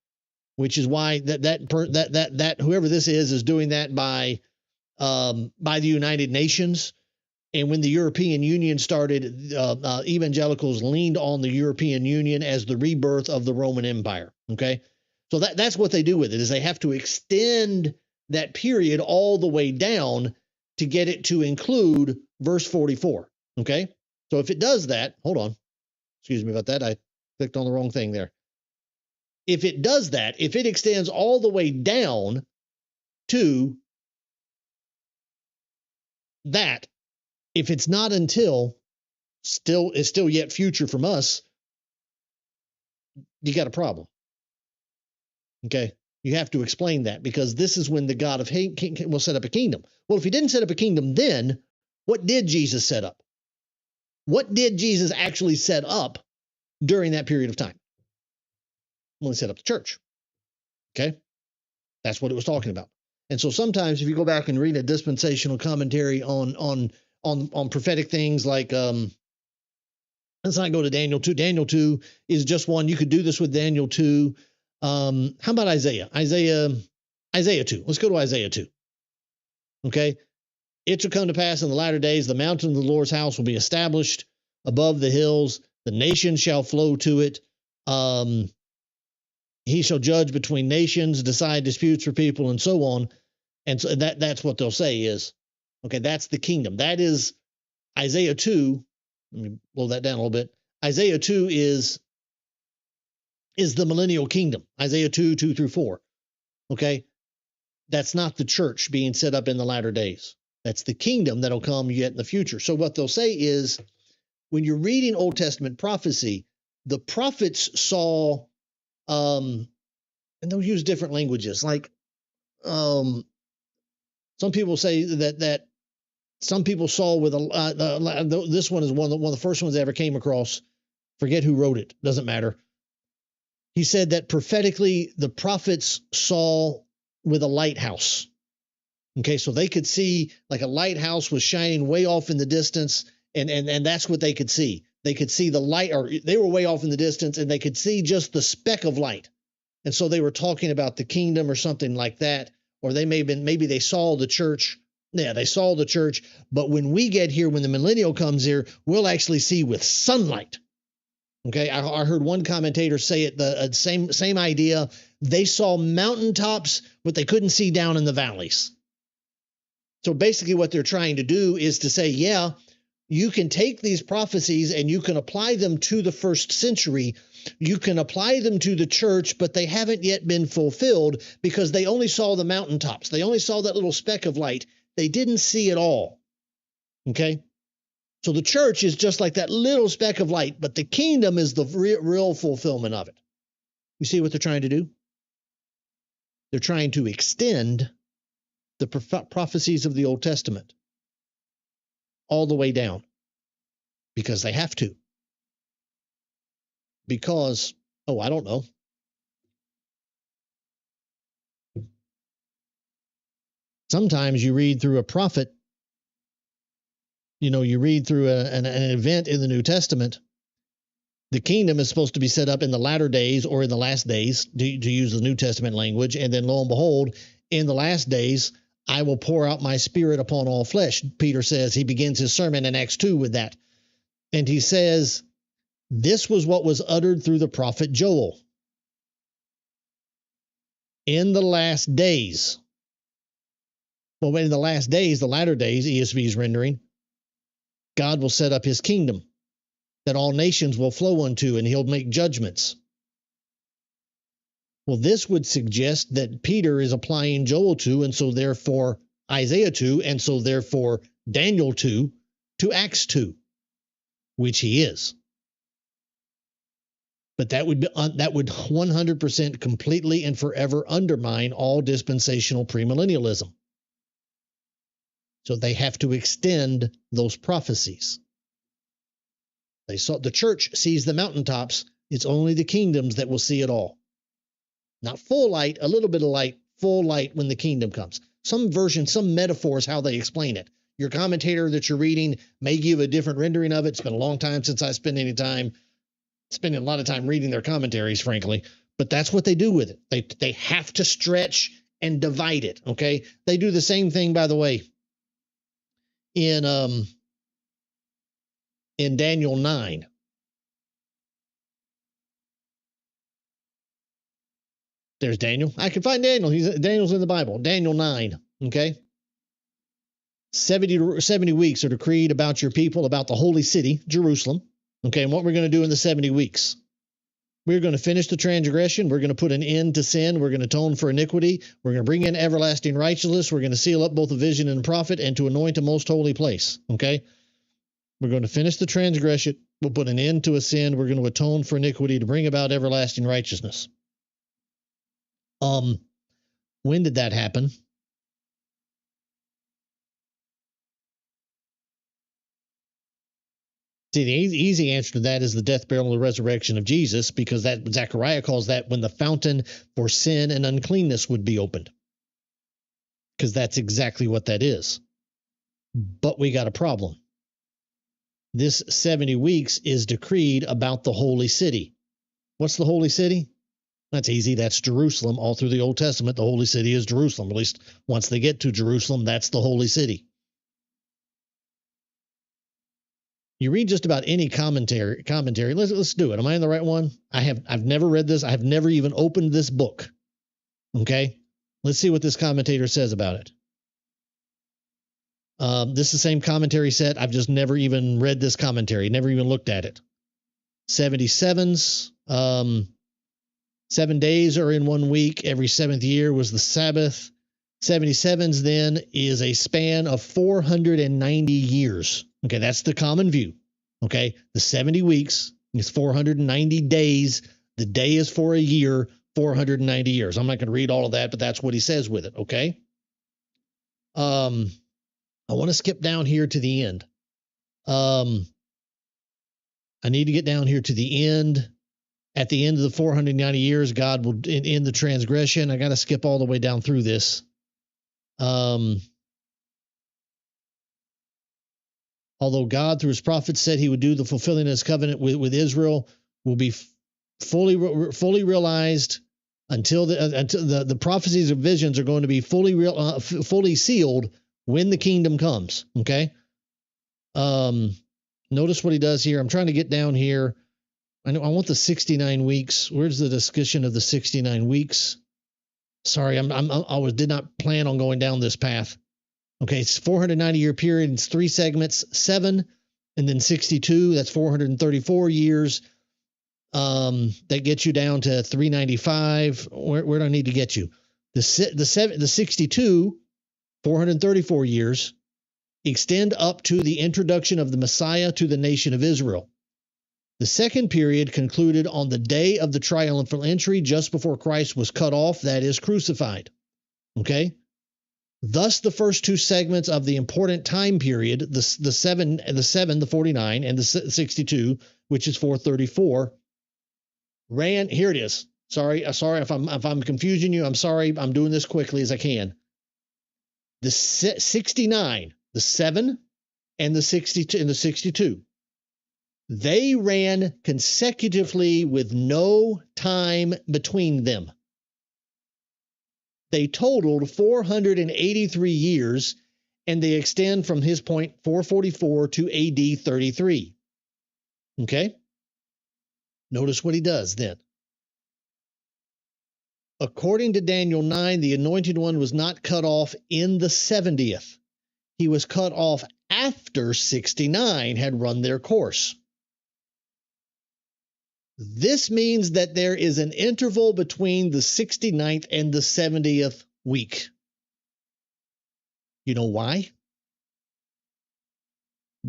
A: which is why that whoever this is doing that by the United Nations. And when the European Union started, evangelicals leaned on the European Union as the rebirth of the Roman Empire. Okay, so that's what they do with it, is they have to extend that period all the way down to get it to include verse 44. Okay, so if it does that, hold on, excuse me about that, I clicked on the wrong thing there. If it does that, if it extends all the way down to that, if it's not until it's still yet future from us, you got a problem. Okay, you have to explain that, because this is when the God of hate will set up a kingdom. Well, if he didn't set up a kingdom then, what did Jesus set up? What did Jesus actually set up during that period of time? Well, he set up the church. Okay, that's what it was talking about. And so sometimes if you go back and read a dispensational commentary on prophetic things, like let's not go to Daniel 2. Daniel 2 is just one. You could do this with Daniel 2. How about Isaiah 2? Let's go to Isaiah 2. Okay, it shall come to pass in the latter days, the mountain of the Lord's house will be established above the hills, the nations shall flow to it. He shall judge between nations, decide disputes for people, and so on. And so that's what they'll say is, okay, that's the kingdom. That is Isaiah 2. Let me blow that down a little bit. Isaiah 2 is the millennial kingdom. Isaiah 2, 2 through 4. Okay, that's not the church being set up in the latter days. That's the kingdom that'll come yet in the future. So what they'll say is, when you're reading Old Testament prophecy, the prophets saw, and they'll use different languages. Like, some people say that some people saw with this one is one of the first ones I ever came across. Forget who wrote it. Doesn't matter. He said that prophetically the prophets saw with a lighthouse. Okay, so they could see like a lighthouse was shining way off in the distance, and that's what they could see. They could see the light, or they were way off in the distance, and they could see just the speck of light. And so they were talking about the kingdom or something like that, or they may have been, maybe they saw the church. Yeah, they saw the church, but when we get here, when the millennial comes here, we'll actually see with sunlight. Okay, I heard one commentator say it, the same idea. They saw mountaintops, but they couldn't see down in the valleys. So basically what they're trying to do is to say, yeah, you can take these prophecies and you can apply them to the first century. You can apply them to the church, but they haven't yet been fulfilled because they only saw the mountaintops. They only saw that little speck of light. They didn't see it all. Okay? So the church is just like that little speck of light, but the kingdom is the real fulfillment of it. You see what they're trying to do? They're trying to extend the prophecies of the Old Testament all the way down because they have to. Because, I don't know. Sometimes you read through a prophet, you read through an event in the New Testament. The kingdom is supposed to be set up in the latter days or in the last days, to use the New Testament language. And then lo and behold, in the last days, I will pour out my spirit upon all flesh. Peter says, he begins his sermon in Acts 2 with that. And he says, this was what was uttered through the prophet Joel. In the last days. Well, in the last days, the latter days, ESV is rendering, God will set up his kingdom that all nations will flow unto, and he'll make judgments. Well, this would suggest that Peter is applying Joel 2, and so therefore Isaiah 2, and so therefore Daniel 2 to Acts 2, which he is. But that would 100% completely and forever undermine all dispensational premillennialism. So they have to extend those prophecies. The church sees the mountaintops. It's only the kingdoms that will see it all. Not full light, a little bit of light, full light when the kingdom comes. Some version, some metaphors, how they explain it. Your commentator that you're reading may give a different rendering of it. It's been a long time since I spending a lot of time reading their commentaries, frankly. But that's what they do with it. They have to stretch and divide it, okay? They do the same thing, by the way, in Daniel 9. There's Daniel. I can find Daniel. Daniel's in the Bible. Daniel 9, okay? 70 weeks are decreed about your people, about the holy city, Jerusalem. Okay, and what we're going to do in the 70 weeks. We're going to finish the transgression. We're going to put an end to sin. We're going to atone for iniquity. We're going to bring in everlasting righteousness. We're going to seal up both the vision and the prophet and to anoint a most holy place, okay? We're going to finish the transgression. We'll put an end to a sin. We're going to atone for iniquity to bring about everlasting righteousness. When did that happen? See, the easy answer to that is the death, burial, and the resurrection of Jesus, because that Zechariah calls that when the fountain for sin and uncleanness would be opened. Because that's exactly what that is. But we got a problem. This 70 weeks is decreed about the holy city. What's the holy city? That's easy. That's Jerusalem. All through the Old Testament, the holy city is Jerusalem. At least once they get to Jerusalem, that's the holy city. You read just about any commentary. Let's do it. Am I in the right one? I've never read this. I've never even opened this book. Okay? Let's see what this commentator says about it. This is the same commentary set. I've just never even read this commentary, never even looked at it. 77s. 7 days are in 1 week. Every seventh year was the Sabbath. 77s then is a span of 490 years. Okay, that's the common view. Okay, the 70 weeks is 490 days. The day is for a year, 490 years. I'm not going to read all of that, but that's what he says with it. Okay. I want to skip down here to the end. I need to get down here to the end At the end of the 490 years, God will end the transgression. I got to skip all the way down through this. Although God, through his prophets, said he would do the fulfilling of his covenant with Israel, will be fully realized until the prophecies of visions are going to be fully sealed when the kingdom comes. Okay. Notice what he does here. I'm trying to get down here. I want the 69 weeks. Where's the discussion of the 69 weeks? Sorry, I did not plan on going down this path. Okay, it's 490-year period. It's 3 segments, 7 and then 62. That's 434 years. That gets you down to 395. Where do I need to get you? The 62, 434 years, extend up to the introduction of the Messiah to the nation of Israel. The second period concluded on the day of the triumphal entry, just before Christ was cut off, that is, crucified. Okay? Thus, the first 2 segments of the important time period, the 7, the 49, and the 62, which is 434, ran. Here it is. Sorry if I'm confusing you. I'm sorry. I'm doing this quickly as I can. The 69, the 7, and the 62, and the 62. They ran consecutively with no time between them. They totaled 483 years, and they extend from his point 444 to AD 33. Okay? Notice what he does then. According to Daniel 9, the Anointed One was not cut off in the 70th. He was cut off after 69 had run their course. This means that there is an interval between the 69th and the 70th week. You know why?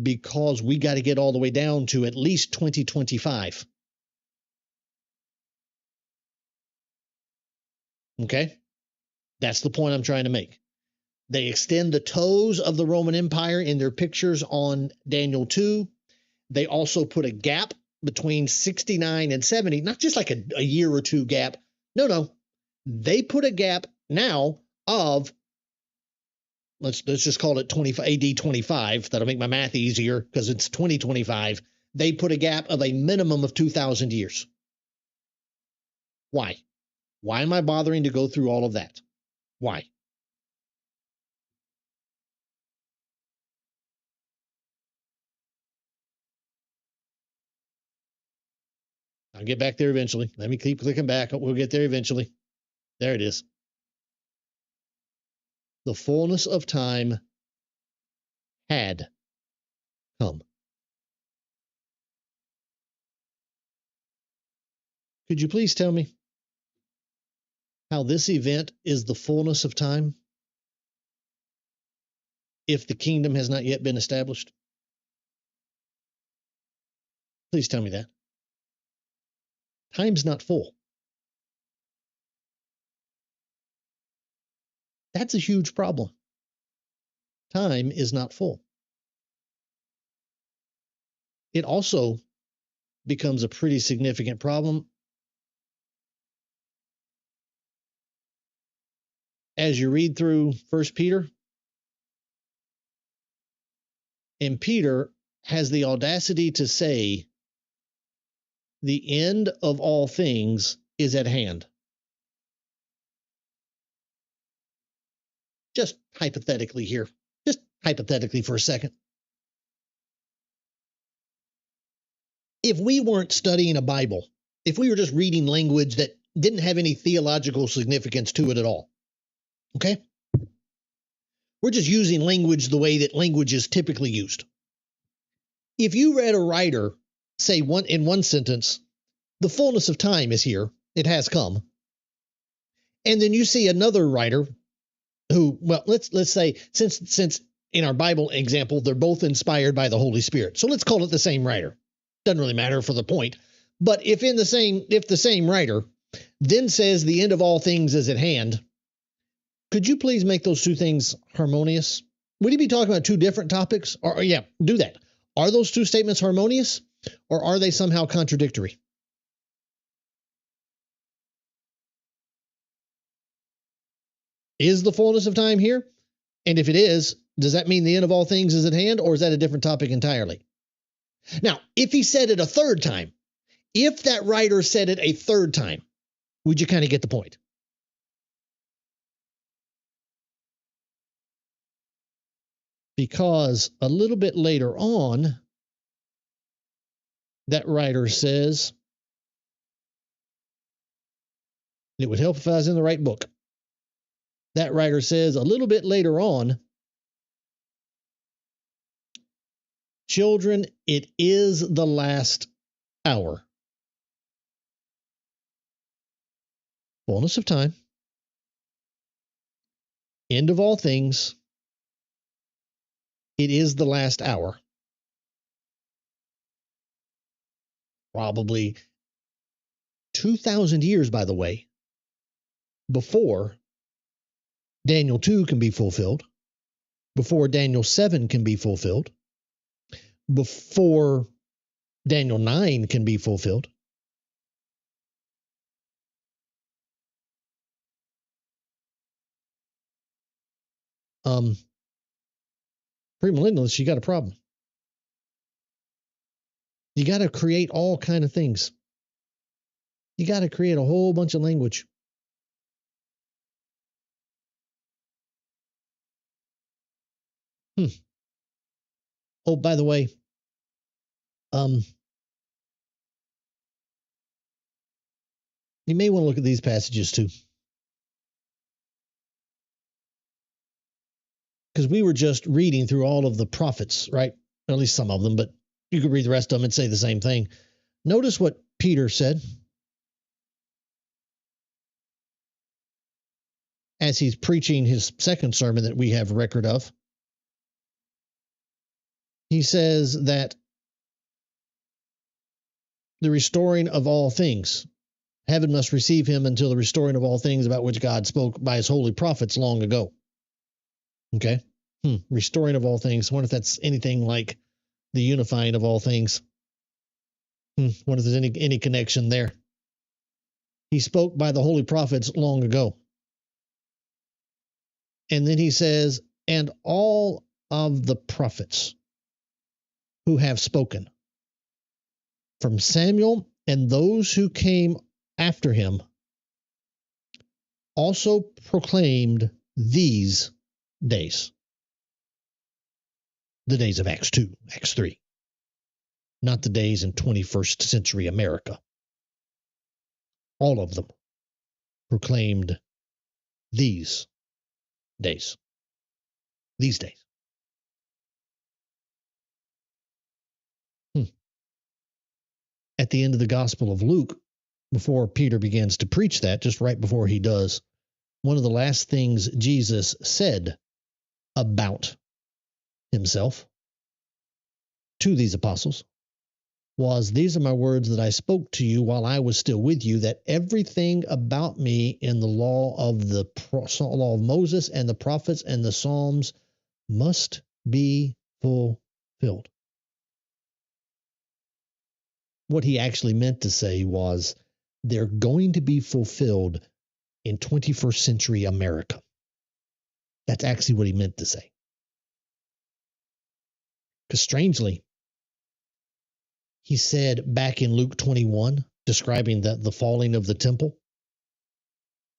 A: Because we got to get all the way down to at least 2025. Okay? That's the point I'm trying to make. They extend the toes of the Roman Empire in their pictures on Daniel 2. They also put a gap between 69 and 70, not just like a year or two gap. No. They put a gap now of, let's just call it AD 25. That'll make my math easier because it's 2025. They put a gap of a minimum of 2,000 years. Why? Why am I bothering to go through all of that? Why? I'll get back there eventually. Let me keep clicking back. We'll get there eventually. There it is. The fullness of time had come. Could you please tell me how this event is the fullness of time if the kingdom has not yet been established? Please tell me that. Time's not full. That's a huge problem. Time is not full. It also becomes a pretty significant problem as you read through 1 Peter. And Peter has the audacity to say, the end of all things is at hand. Just hypothetically here. Just hypothetically for a second. If we weren't studying a Bible, if we were just reading language that didn't have any theological significance to it at all, okay? We're just using language the way that language is typically used. If you read a writer say in one sentence, the fullness of time is here, it has come, and then you see another writer who, well, let's say, since in our Bible example, they're both inspired by the Holy Spirit. So let's call it the same writer. Doesn't really matter for the point. But if the same writer then says the end of all things is at hand, could you please make those two things harmonious? Would you be talking about two different topics? Or yeah, do that. Are those two statements harmonious, or are they somehow contradictory? Is the fullness of time here? And if it is, does that mean the end of all things is at hand, or is that a different topic entirely? Now, if he said it a third time, if that writer said it a third time, would you kind of get the point? Because a little bit later on, that writer says, it would help if I was in the right book. That writer says a little bit later on, children, it is the last hour. Fullness of time. End of all things. It is the last hour. Probably 2,000 years, by the way, before Daniel 2 can be fulfilled, before Daniel 7 can be fulfilled, before Daniel 9 can be fulfilled. Premillennialists, you got a problem. You got to create all kind of things. You got to create a whole bunch of language. Oh, by the way, you may want to look at these passages too. Because we were just reading through all of the prophets, right? At least some of them, but you could read the rest of them and say the same thing. Notice what Peter said as he's preaching his second sermon that we have record of. He says that the restoring of all things, heaven must receive him until the restoring of all things about which God spoke by his holy prophets long ago. Okay. Restoring of all things. I wonder if that's anything like the unifying of all things. Wonder if there's any connection there. He spoke by the holy prophets long ago. And then he says, and all of the prophets who have spoken, from Samuel and those who came after him, also proclaimed these days. The days of Acts 2, Acts 3. Not the days in 21st century America. All of them proclaimed these days. These days. At the end of the Gospel of Luke, before Peter begins to preach that, just right before he does, one of the last things Jesus said about himself to these apostles was, these are my words that I spoke to you while I was still with you, that everything about me in the law of Moses and the prophets and the Psalms must be fulfilled. What he actually meant to say was, they're going to be fulfilled in 21st century America. That's actually what he meant to say. Because strangely, he said back in Luke 21, describing the falling of the temple,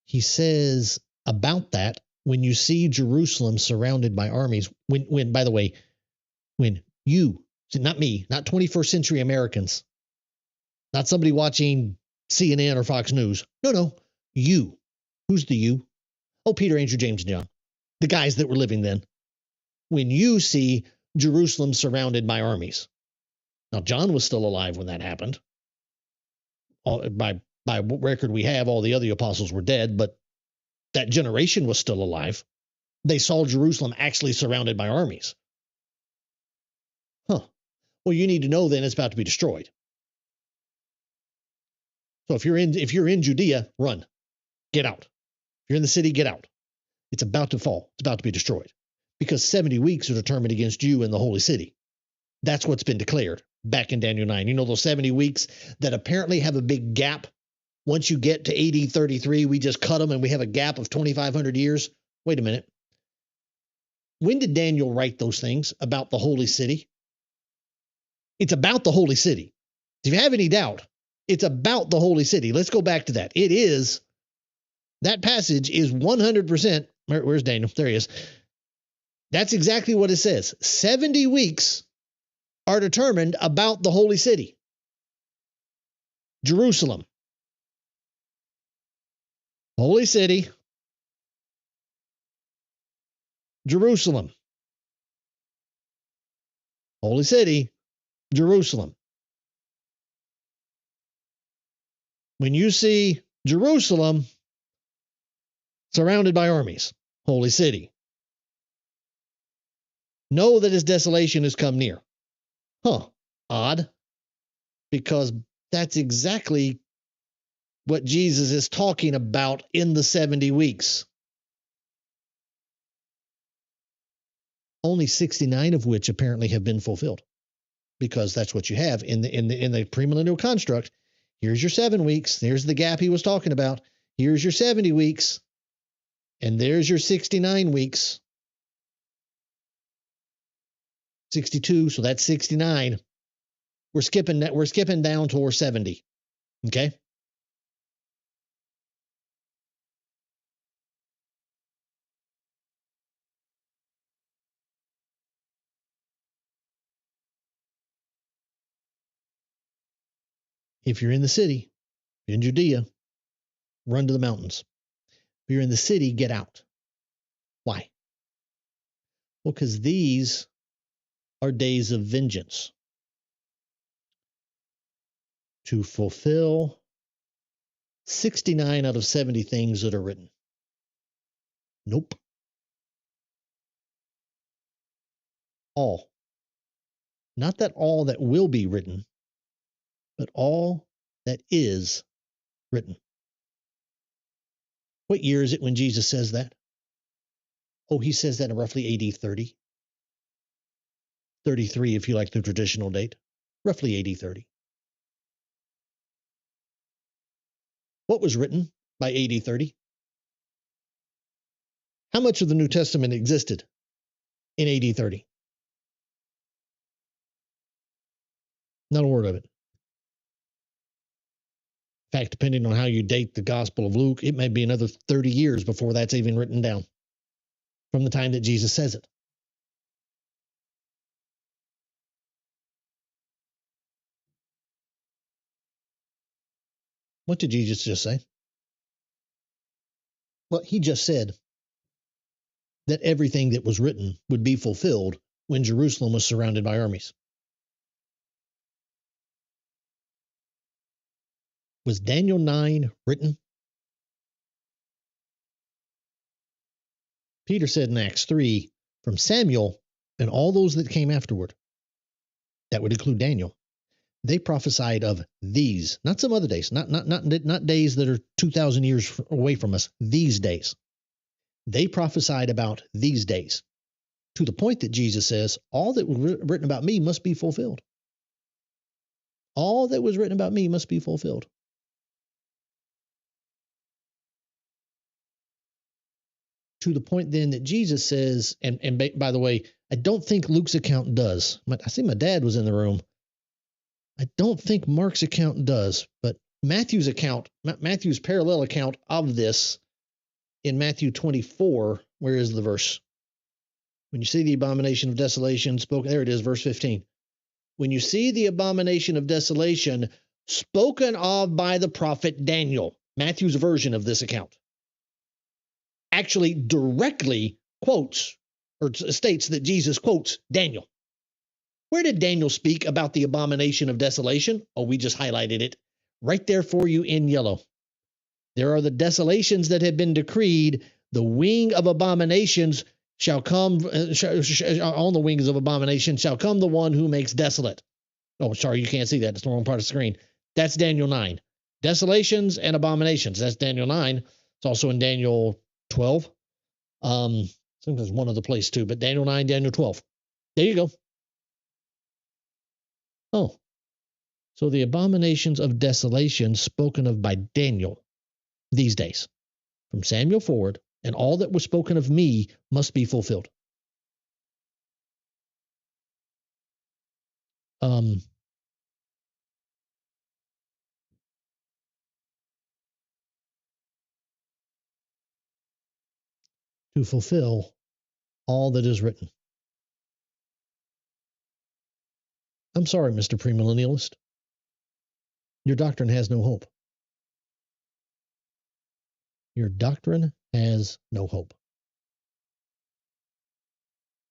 A: he says about that, when you see Jerusalem surrounded by armies, by the way, when you, not me, not 21st century Americans, not somebody watching CNN or Fox News. No, you. Who's the you? Oh, Peter, Andrew, James, and John. The guys that were living then. When you see Jerusalem surrounded by armies. Now, John was still alive when that happened. By record we have, all the other apostles were dead, but that generation was still alive. They saw Jerusalem actually surrounded by armies. Well, you need to know then it's about to be destroyed. So if you're in Judea, run. Get out. If you're in the city, get out. It's about to fall. It's about to be destroyed. Because 70 weeks are determined against you in the holy city. That's what's been declared back in Daniel 9. You know those 70 weeks that apparently have a big gap? Once you get to AD 33, we just cut them and we have a gap of 2,500 years. wait a minute. When did Daniel write those things about the holy city? It's about the holy city. If you have any doubt, it's about the holy city. Let's go back to that. That passage is 100%. Where's Daniel? There he is. That's exactly what it says. 70 weeks are determined about the holy city, Jerusalem. Holy city, Jerusalem. Holy city, Jerusalem. When you see Jerusalem surrounded by armies, holy city, know that his desolation has come near. Odd. Because that's exactly what Jesus is talking about in the 70 weeks. Only 69 of which apparently have been fulfilled, because that's what you have in the premillennial construct. Here's your 7 weeks. There's the gap he was talking about. Here's your 70 weeks, and there's your 69 weeks. 62, so that's 69. We're skipping down toward 70. Okay? If you're in the city, in Judea, run to the mountains. If you're in the city, get out. Why? Well, because these are days of vengeance to fulfill 69 out of 70 things that are written. Nope. All. Not that all that will be written, but all that is written. What year is it when Jesus says that? Oh, he says that in roughly AD 30. 33 if you like the traditional date. Roughly AD 30. What was written by AD 30? How much of the New Testament existed in AD 30? Not a word of it. In fact, depending on how you date the Gospel of Luke, it may be another 30 years before that's even written down from the time that Jesus says it. What did Jesus just say? Well, he just said that everything that was written would be fulfilled when Jerusalem was surrounded by armies. Was Daniel 9 written? Peter said in Acts 3, from Samuel and all those that came afterward, that would include Daniel, they prophesied of these, not some other days, not days that are 2,000 years away from us, these days. They prophesied about these days, to the point that Jesus says, all that was written about me must be fulfilled. All that was written about me must be fulfilled. To the point then that Jesus says, and by the way, I don't think Luke's account does. I see my dad was in the room. I don't think Mark's account does, but Matthew's parallel account of this in Matthew 24, where is the verse? When you see the abomination of desolation spoken, there it is, verse 15. When you see the abomination of desolation spoken of by the prophet Daniel, Matthew's version of this account actually directly quotes or states that Jesus quotes Daniel. Where did Daniel speak about the abomination of desolation? Oh, we just highlighted it right there for you in yellow. There are the desolations that have been decreed. The wing of abominations shall come, on the wings of abomination shall come the one who makes desolate. Oh, sorry, you can't see that. It's the wrong part of the screen. That's Daniel 9. Desolations and abominations. That's Daniel 9. It's also in Daniel 12. I think there's one other place too, but Daniel 9, Daniel 12. There you go. Oh, so the abominations of desolation spoken of by Daniel these days, from Samuel forward, and all that was spoken of me must be fulfilled. To fulfill all that is written. I'm sorry, Mr. Premillennialist. Your doctrine has no hope. Your doctrine has no hope.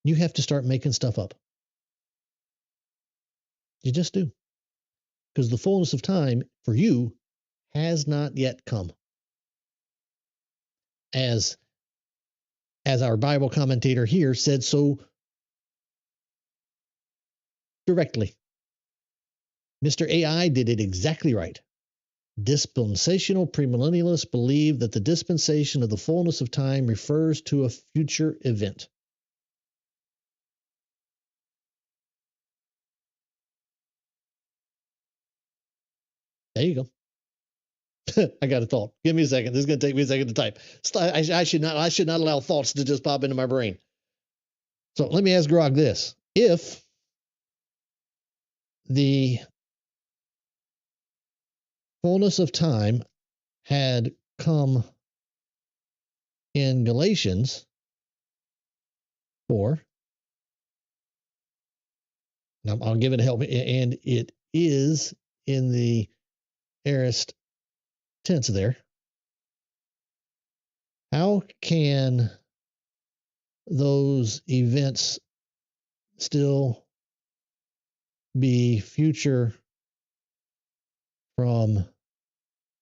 A: You have to start making stuff up. You just do. Because the fullness of time for you has not yet come. As our Bible commentator here said so directly. Mr. AI did it exactly right. Dispensational premillennialists believe that the dispensation of the fullness of time refers to a future event. There you go. I got a thought. Give me a second. This is going to take me a second to type. I should not allow thoughts to just pop into my brain. So let me ask Grog this. If the fullness of time had come in Galatians 4, now I'll give it a help, and it is in the aorist tense there. How can those events still be future from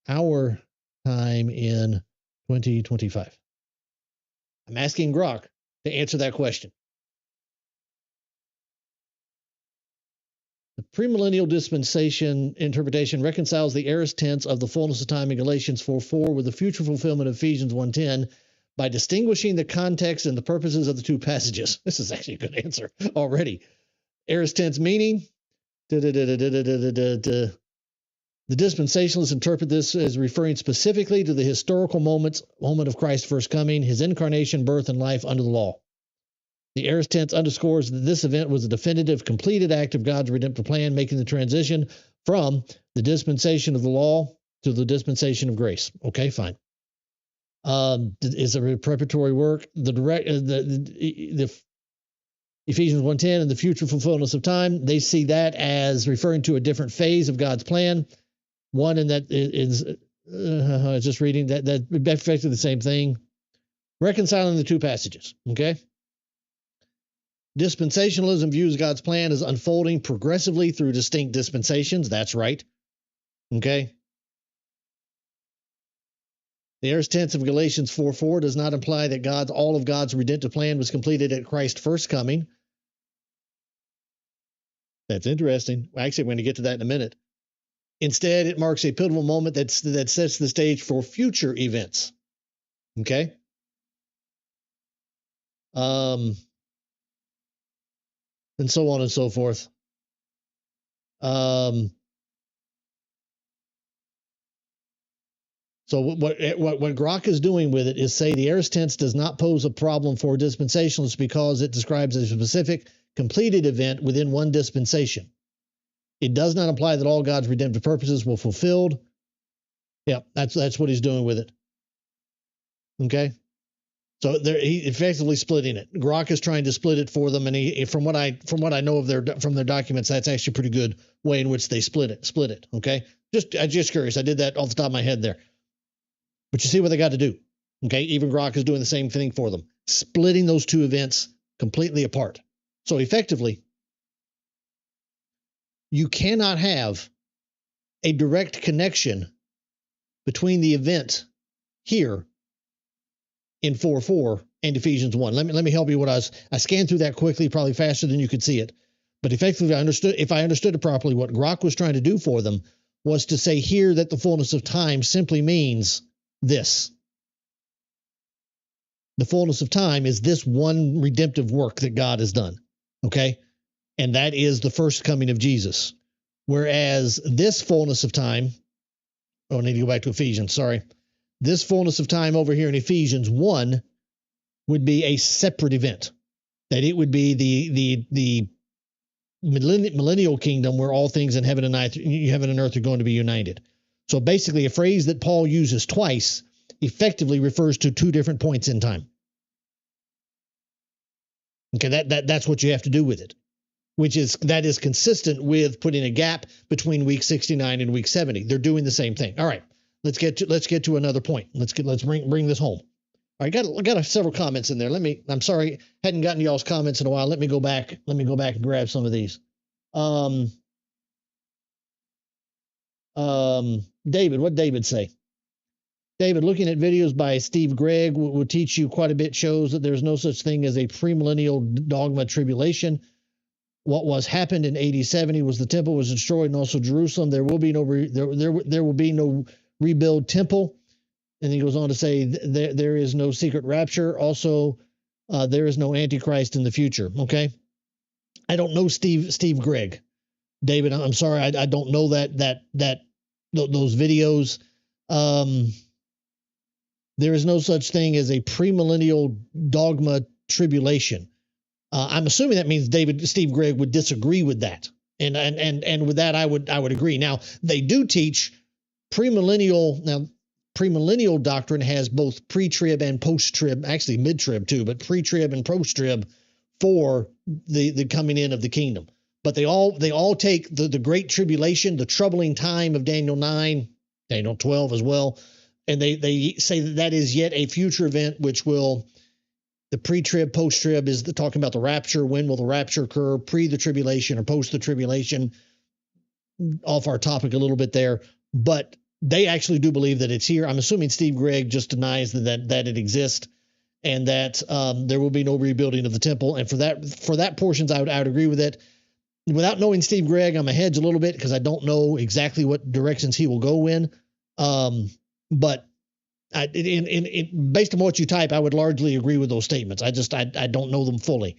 A: our time in 2025? I'm asking Grok to answer that question. The premillennial dispensation interpretation reconciles the aorist tense of the fullness of time in Galatians 4:4 with the future fulfillment of Ephesians 1:10 by distinguishing the context and the purposes of the two passages. This is actually a good answer already. Aorist tense meaning, the dispensationalists interpret this as referring specifically to the historical moment of Christ's first coming, his incarnation, birth, and life under the law. The aorist tense underscores that this event was a definitive, completed act of God's redemptive plan, making the transition from the dispensation of the law to the dispensation of grace. Okay, fine. Is a preparatory work. The Ephesians 1:10 and the future fulfillment of time, they see that as referring to a different phase of God's plan. One in that is just reading that effectively the same thing. Reconciling the two passages. Okay. Dispensationalism views God's plan as unfolding progressively through distinct dispensations. That's right. Okay. The aorist tense of Galatians 4:4 does not imply that all of God's redemptive plan was completed at Christ's first coming. That's interesting. Actually, I'm going to get to that in a minute. Instead, it marks a pivotal moment that sets the stage for future events. Okay? And so on and so forth. So what Grok is doing with it is say the aorist tense does not pose a problem for dispensationalists because it describes a specific completed event within one dispensation. It does not imply that all God's redemptive purposes were fulfilled. Yeah, that's what he's doing with it. Okay? So he's effectively splitting it. Grok is trying to split it for them, and from what I know of from their documents, that's actually a pretty good way in which they split it. Okay, I'm just curious. I did that off the top of my head there, but you see what they got to do. Okay, even Grok is doing the same thing for them, splitting those two events completely apart. So effectively, you cannot have a direct connection between the event here in 4:4 and Ephesians 1. Let me help you. I scanned through that quickly, probably faster than you could see it. But effectively, if I understood it properly, what Grok was trying to do for them was to say here that the fullness of time simply means this. The fullness of time is this one redemptive work that God has done. Okay? And that is the first coming of Jesus. Whereas this fullness of time, I need to go back to Ephesians, sorry. This fullness of time over here in Ephesians 1 would be a separate event, that it would be the millennial kingdom where all things in heaven and earth are going to be united. So basically, a phrase that Paul uses twice effectively refers to two different points in time. Okay, that's what you have to do with it, that is consistent with putting a gap between week 69 and week 70. They're doing the same thing. All right, let's get to another point. Let's bring this home. All right, got several comments in there. I'm sorry, hadn't gotten y'all's comments in a while. Let me go back and grab some of these. David, what'd David say? David, looking at videos by Steve Gregg will teach you quite a bit, shows that there's no such thing as a premillennial dogma tribulation. What was happened in AD 70 was the temple was destroyed, and also Jerusalem. There will be no rebuild temple. And he goes on to say there is no secret rapture. Also, there is no Antichrist in the future. Okay, I don't know Steve Gregg. David, I'm sorry, I don't know those videos. There is no such thing as a premillennial dogma tribulation. I'm assuming that means Steve Gregg would disagree with that, and with that I would agree. Now they do teach premillennial. Now premillennial doctrine has both pre-trib and post-trib, actually mid-trib too, but pre-trib and post-trib for the coming in of the kingdom. But they all take the great tribulation, the troubling time of Daniel 9, Daniel 12 as well, and they say that is yet a future event, which will. The pre-trib, post-trib is talking about the rapture. When will the rapture occur? Pre the tribulation or post the tribulation? Off our topic a little bit there, but they actually do believe that it's here. I'm assuming Steve Gregg just denies that it exists, and that there will be no rebuilding of the temple. And for that portions, I would agree with it. Without knowing Steve Gregg, I'm a hedge a little bit because I don't know exactly what directions he will go in. But based on what you type, I would largely agree with those statements. I don't know them fully.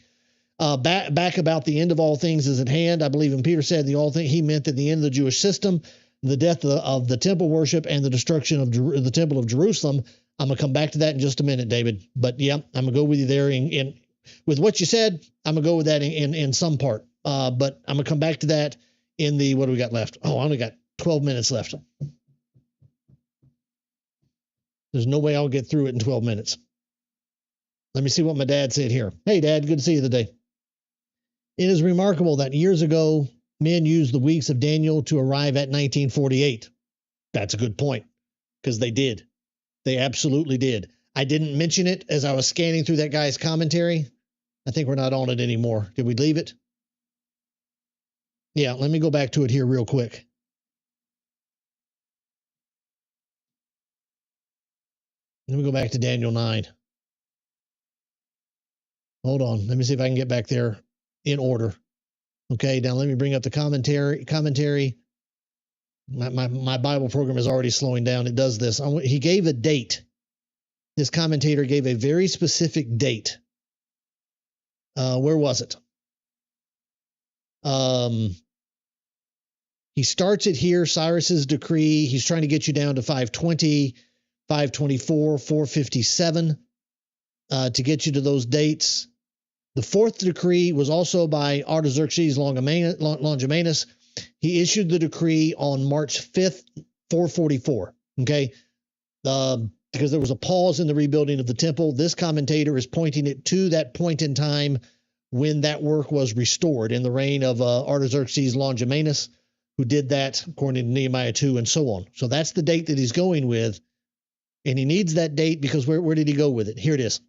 A: Back about the end of all things is at hand. I believe when Peter said he meant that the end of the Jewish system, the death of the temple worship, and the destruction of the temple of Jerusalem. I'm gonna come back to that in just a minute, David. But yeah, I'm gonna go with you there in with what you said. I'm gonna go with that in some part. But I'm gonna come back to that in the what do we got left? Oh, I only got 12 minutes left. There's no way I'll get through it in 12 minutes. Let me see what my dad said here. Hey, Dad, good to see you today. It is remarkable that years ago, men used the weeks of Daniel to arrive at 1948. That's a good point, because they did. They absolutely did. I didn't mention it as I was scanning through that guy's commentary. I think we're not on it anymore. Did we leave it? Yeah, let me go back to it here real quick. Let me go back to Daniel 9. Hold on. Let me see if I can get back there in order. Okay, now let me bring up the commentary. My Bible program is already slowing down. It does this. He gave a date. This commentator gave a very specific date. Where was it? He starts it here, Cyrus's decree. He's trying to get you down to 520. 524, 457 to get you to those dates. The fourth decree was also by Artaxerxes Longimanus. He issued the decree on March 5th, 444. Okay, because there was a pause in the rebuilding of the temple. This commentator is pointing it to that point in time when that work was restored in the reign of Artaxerxes Longimanus, who did that according to Nehemiah 2 and so on. So that's the date that he's going with. And he needs that date because where did he go with it? Here it is.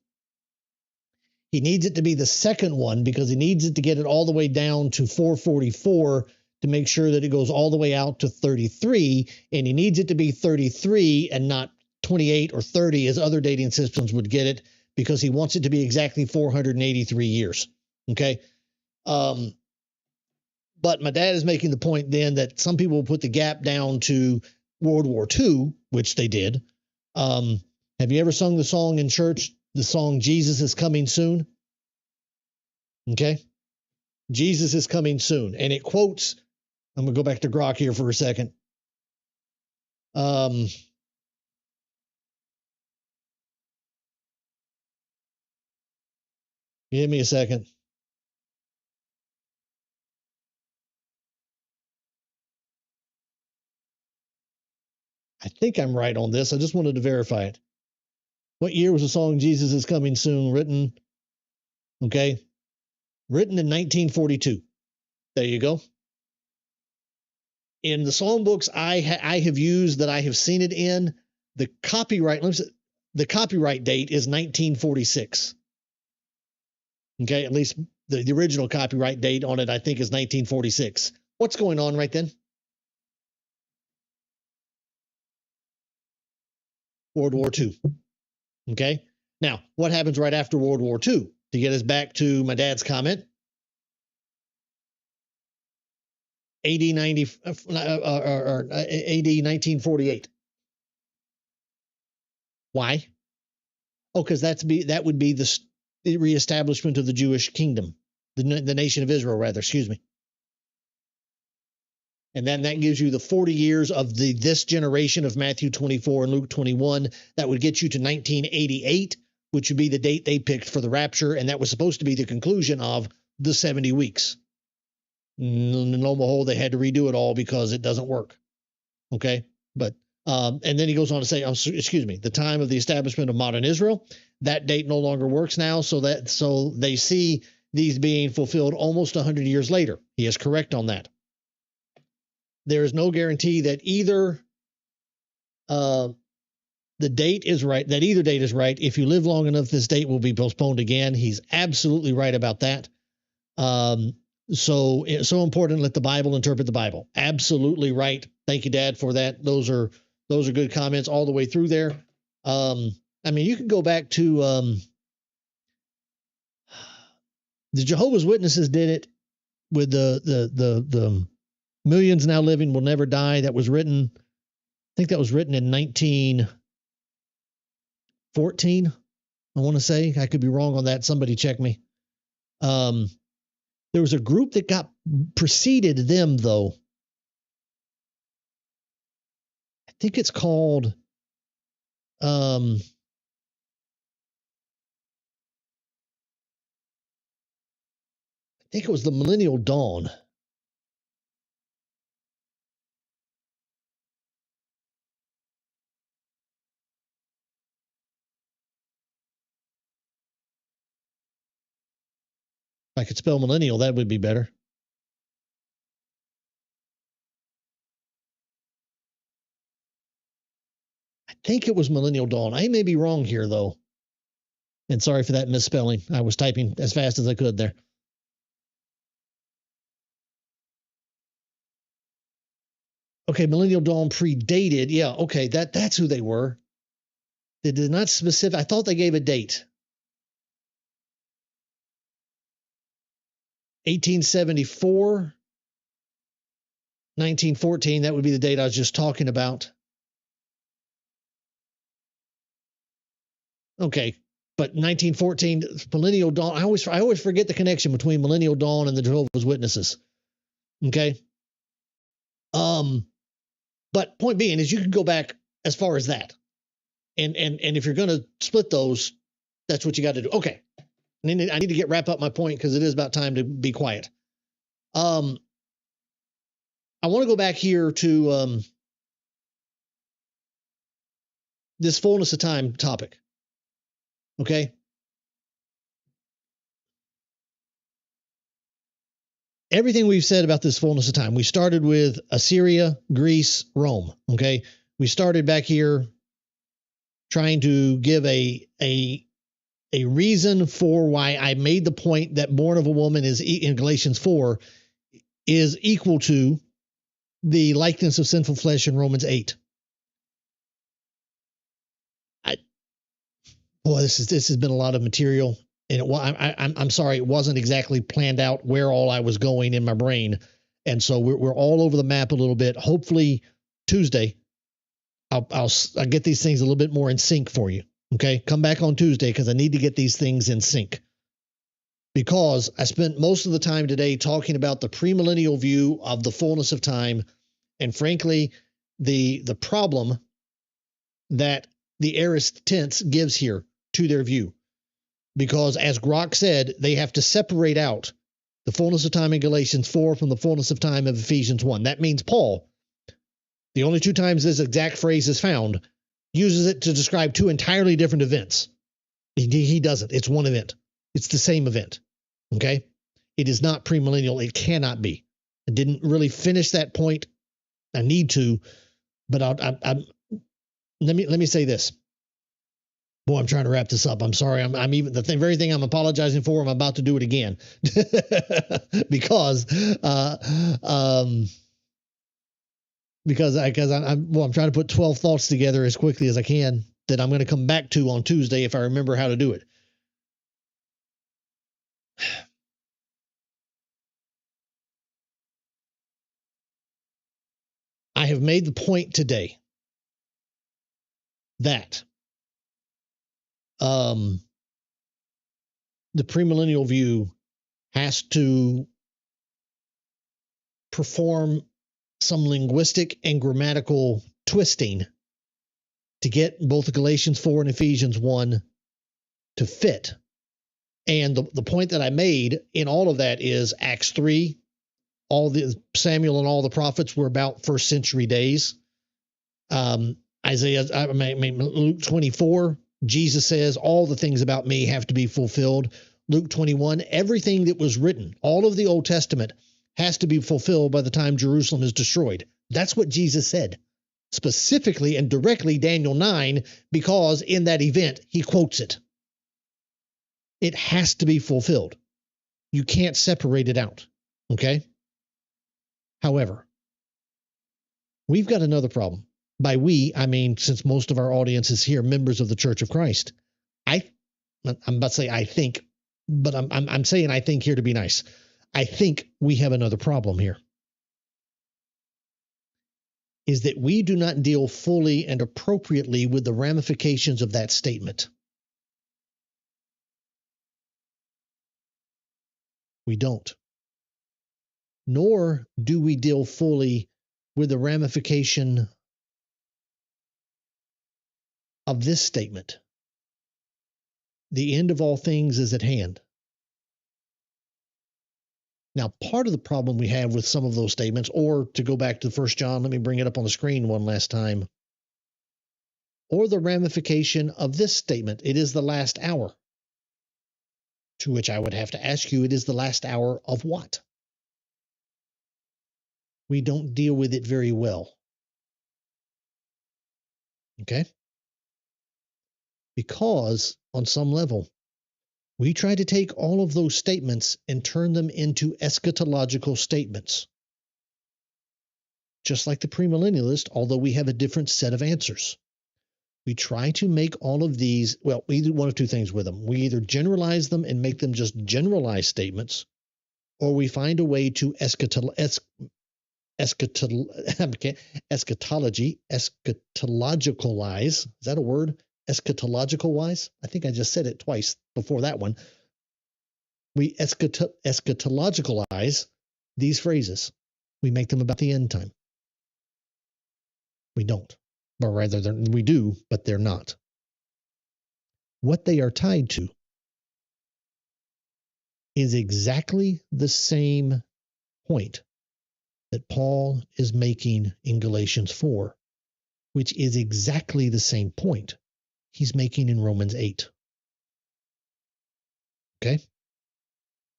A: He needs it to be the second one because he needs it to get it all the way down to 444 to make sure that it goes all the way out to 33. And he needs it to be 33 and not 28 or 30 as other dating systems would get it, because he wants it to be exactly 483 years. Okay. But my dad is making the point then that some people will put the gap down to World War II, which they did. Have you ever sung the song in church, the song Jesus is Coming Soon? Okay. Jesus is coming soon. And it quotes, I'm going to go back to Grok here for a second. Give me a second. I think I'm right on this. I just wanted to verify it. What year was the song Jesus is Coming Soon written? Okay. Written in 1942. There you go. In the song books I have used that I have seen it in, the copyright date is 1946. Okay, at least the original copyright date on it, I think, is 1946. What's going on right then? World War II. Okay. Now, what happens right after World War II? To get us back to my dad's comment, AD 1948. Why? Oh, because that would be the reestablishment of the Jewish kingdom, the nation of Israel, rather. Excuse me. And then that gives you the 40 years of this generation of Matthew 24 and Luke 21. That would get you to 1988, which would be the date they picked for the rapture, and that was supposed to be the conclusion of the 70 weeks. Lo and behold, they had to redo it all because it doesn't work. Okay, but and then he goes on to say, the time of the establishment of modern Israel. That date no longer works now, so they see these being fulfilled almost 100 years later. He is correct on that. There is no guarantee that either the date is right, that either date is right. If you live long enough, this date will be postponed again. He's absolutely right about that. So it's so important to let the Bible interpret the Bible. Absolutely right. Thank you, Dad, for that. Those are good comments all the way through there. I mean, you can go back to the Jehovah's Witnesses did it with the Millions Now Living Will Never Die. That was written, I think that was written in 1914. I want to say, I could be wrong on that. Somebody check me. There was a group that preceded them, though. I think it's called, I think it was the Millennial Dawn. If I could spell millennial, that would be better. I think it was Millennial Dawn. I may be wrong here, though. And sorry for that misspelling. I was typing as fast as I could there. Okay, Millennial Dawn predated. Yeah, okay, that's who they were. They did not specify. I thought they gave a date. 1874, 1914, that would be the date I was just talking about. Okay, but 1914, Millennial Dawn, I always forget the connection between Millennial Dawn and the Jehovah's Witnesses. Okay? But point being is you can go back as far as that. And if you're going to split those, that's what you got to do. Okay. I need to wrap up my point because it is about time to be quiet. I want to go back here to this fullness of time topic. Okay. Everything we've said about this fullness of time, we started with Assyria, Greece, Rome. Okay. We started back here trying to give a reason for why I made the point that born of a woman is in Galatians 4 is equal to the likeness of sinful flesh in Romans 8. This has been a lot of material, and I'm sorry, it wasn't exactly planned out where all I was going in my brain, and so we're all over the map a little bit. Hopefully Tuesday, I'll get these things a little bit more in sync for you. Okay, come back on Tuesday because I need to get these things in sync. Because I spent most of the time today talking about the premillennial view of the fullness of time, and frankly, the problem that the aorist tense gives here to their view. because as Grok said, they have to separate out the fullness of time in Galatians 4 from the fullness of time of Ephesians 1. That means Paul, the only two times this exact phrase is found, uses it to describe two entirely different events. He doesn't. It's one event. It's the same event. Okay? It is not premillennial. It cannot be. I didn't really finish that point. I need to, but let me say this. Boy, I'm trying to wrap this up. I'm sorry. I'm even the very thing I'm apologizing for. I'm about to do it again because I'm trying to put 12 thoughts together as quickly as I can that I'm going to come back to on Tuesday if I remember how to do it. I have made the point today that the premillennial view has to perform some linguistic and grammatical twisting to get both Galatians 4 and Ephesians 1 to fit. And the point that I made in all of that is Acts 3, all the Samuel and all the prophets were about first century days. Luke 24, Jesus says all the things about me have to be fulfilled. Luke 21, everything that was written, all of the Old Testament has to be fulfilled by the time Jerusalem is destroyed. That's what Jesus said. Specifically and directly Daniel 9, because in that event, he quotes it. It has to be fulfilled. You can't separate it out. Okay? However, we've got another problem. By we, I mean, since most of our audience is here, members of the Church of Christ. I'm about to say I think, but I'm saying I think here to be nice. I think we have another problem here. Is that we do not deal fully and appropriately with the ramifications of that statement. We don't. Nor do we deal fully with the ramification of this statement. The end of all things is at hand. Now, part of the problem we have with some of those statements, or to go back to 1 John, let me bring it up on the screen one last time, or the ramification of this statement, it is the last hour. To which I would have to ask you, it is the last hour of what? We don't deal with it very well. Okay? Because, on some level, we try to take all of those statements and turn them into eschatological statements. Just like the premillennialist, although we have a different set of answers. We try to make all of these, well, we do one of two things with them. We either generalize them and make them just generalized statements, or we find a way to eschatologicalize. Is that a word? Eschatological wise? I think I just said it twice before that one. We eschatologicalize these phrases. We make them about the end time. We don't. Or rather, we do, but they're not. What they are tied to is exactly the same point that Paul is making in Galatians 4, which is exactly the same point he's making in Romans 8. Okay?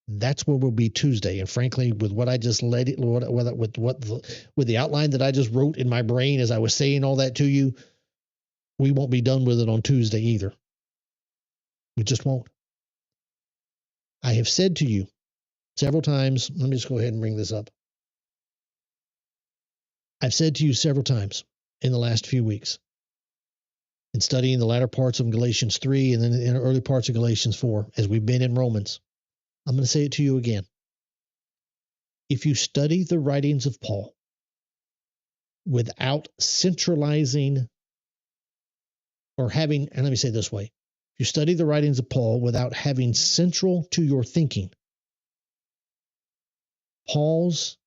A: That's where we'll be Tuesday. And frankly, with what I just with the outline that I just wrote in my brain as I was saying all that to you, we won't be done with it on Tuesday either. We just won't. I have said to you several times, let me just go ahead and bring this up. I've said to you several times in the last few weeks, in studying the latter parts of Galatians 3 and then in the early parts of Galatians 4, as we've been in Romans, I'm going to say it to you again. If you study the writings of Paul without centralizing or having, and let me say it this way, if you study the writings of Paul without having central to your thinking Paul's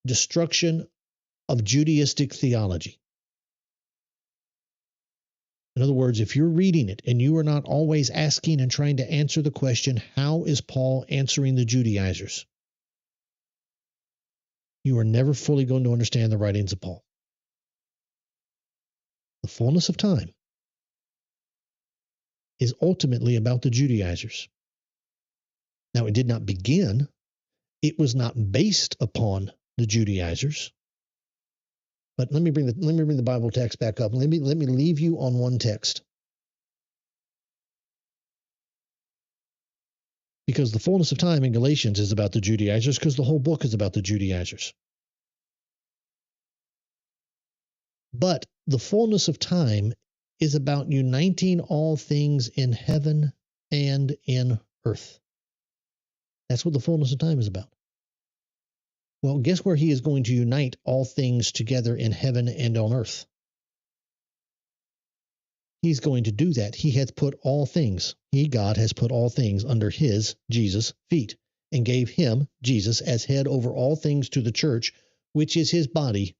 A: destruction of Judaistic theology, In other words, if you're reading it and you are not always asking and trying to answer the question, how is Paul answering the Judaizers? You are never fully going to understand the writings of Paul. The fullness of time is ultimately about the Judaizers. Now, it did not begin. It was not based upon the Judaizers. But let me bring the Bible text back up. Let me leave you on one text. Because the fullness of time in Galatians is about the Judaizers, because the whole book is about the Judaizers. But the fullness of time is about uniting all things in heaven and in earth. That's what the fullness of time is about. Well, guess where he is going to unite all things together in heaven and on earth? He's going to do that. He hath put all things, God, has put all things under his, Jesus' feet, and gave him, Jesus, as head over all things to the church, which is his body,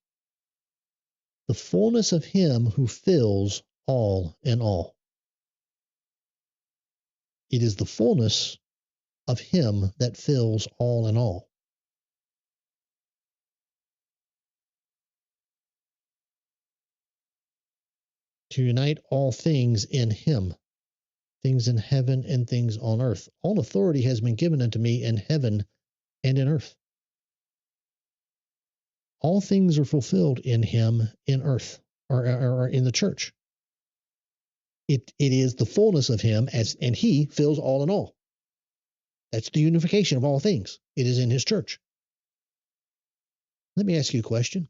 A: the fullness of him who fills all in all. It is the fullness of him that fills all in all. To unite all things in him, things in heaven and things on earth. All authority has been given unto me in heaven and in earth. All things are fulfilled in him in earth, or in the church. It is the fullness of him, and he fills all in all. That's the unification of all things. It is in his church. Let me ask you a question.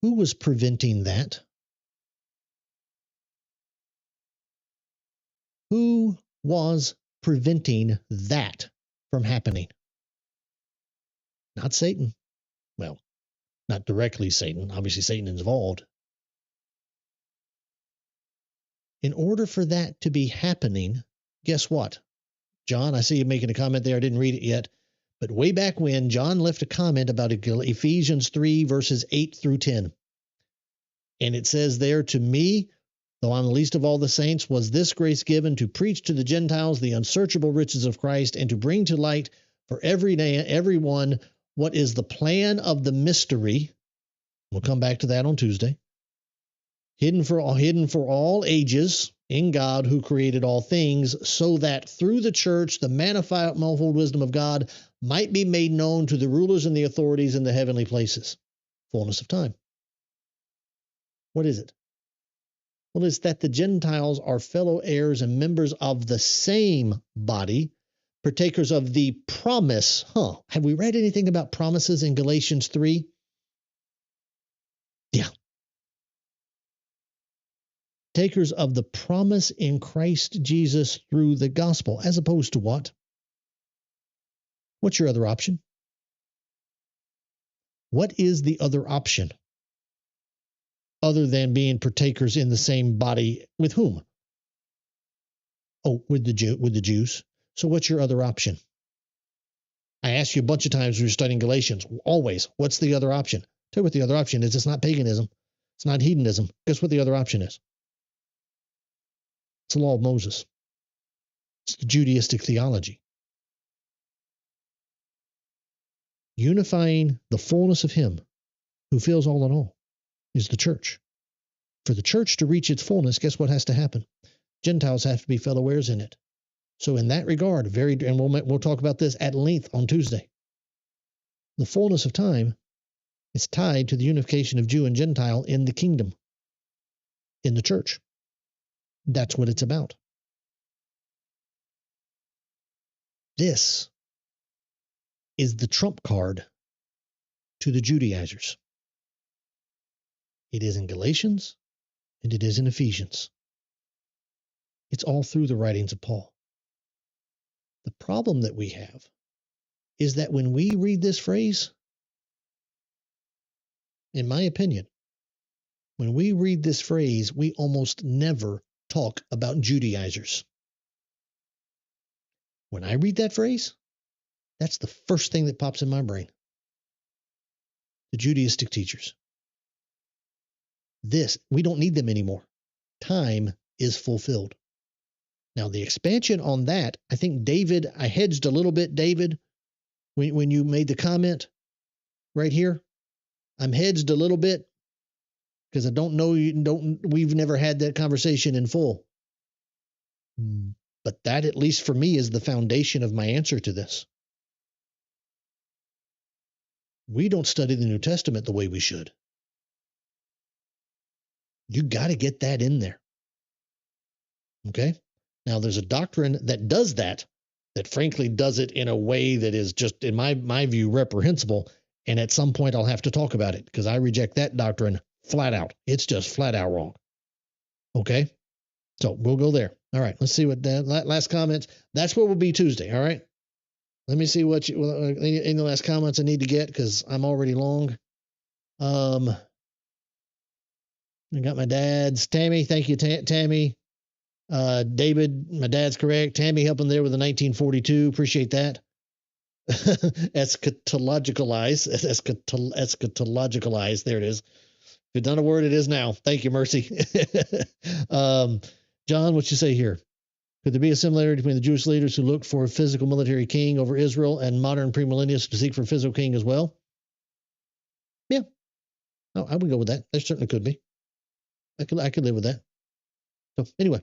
A: Who was preventing that? Who was preventing that from happening? Not Satan. Well, not directly Satan. Obviously, Satan is involved. In order for that to be happening, guess what? John, I see you making a comment there. I didn't read it yet. But way back when, John left a comment about Ephesians 3, verses 8 through 10. And it says there, to me, though I'm the least of all the saints, was this grace given to preach to the Gentiles the unsearchable riches of Christ, and to bring to light for everyone what is the plan of the mystery. We'll come back to that on Tuesday. Hidden for all ages in God who created all things, so that through the church the manifold wisdom of God might be made known to the rulers and the authorities in the heavenly places. Fullness of time. What is it? Well, it's that the Gentiles are fellow heirs and members of the same body, partakers of the promise. Have we read anything about promises in Galatians 3? Yeah. Takers of the promise in Christ Jesus through the gospel, as opposed to what? What's your other option? What is the other option? Other than being partakers in the same body with whom? Oh, with the Jews. So what's your other option? I asked you a bunch of times when you're studying Galatians, always, what's the other option? Tell you what the other option is. It's not paganism. It's not hedonism. Guess what the other option is? It's the law of Moses. It's the Judaistic theology. Unifying the fullness of him who fills all in all is the church. For the church to reach its fullness, guess what has to happen? Gentiles have to be fellow heirs in it. So in that regard, and we'll talk about this at length on Tuesday. The fullness of time is tied to the unification of Jew and Gentile in the kingdom, in the church. That's what it's about. This is the trump card to the Judaizers. It is in Galatians and it is in Ephesians. It's all through the writings of Paul. The problem that we have is that when we read this phrase, in my opinion, when we read this phrase, we almost never talk about Judaizers. When I read that phrase, that's the first thing that pops in my brain. The Judaistic teachers. we don't need them anymore. Time is fulfilled. Now, the expansion on that, I think David, I hedged a little bit, David, when you made the comment right here. I'm hedged a little bit because I don't know, we've never had that conversation in full. But that, at least for me, is the foundation of my answer to this. We don't study the New Testament the way we should. You got to get that in there. Okay? Now, there's a doctrine that does that frankly does it in a way that is just, in my view, reprehensible. And at some point, I'll have to talk about it because I reject that doctrine flat out. It's just flat out wrong. Okay? So we'll go there. All right. Let's see what last comments. That's where we'll be Tuesday. All right. Let me see what any last comments I need to get because I'm already long. I got my dad's. Tammy, thank you, Tammy. David, my dad's correct. Tammy helping there with the 1942. Appreciate that. Eschatologicalize. There it is. If it's not a word, it is now. Thank you, Mercy. John, what you say here? Could there be a similarity between the Jewish leaders who looked for a physical military king over Israel and modern premillennialists to seek for a physical king as well? Yeah. Oh, I would go with that. There certainly could be. I could live with that. So anyway,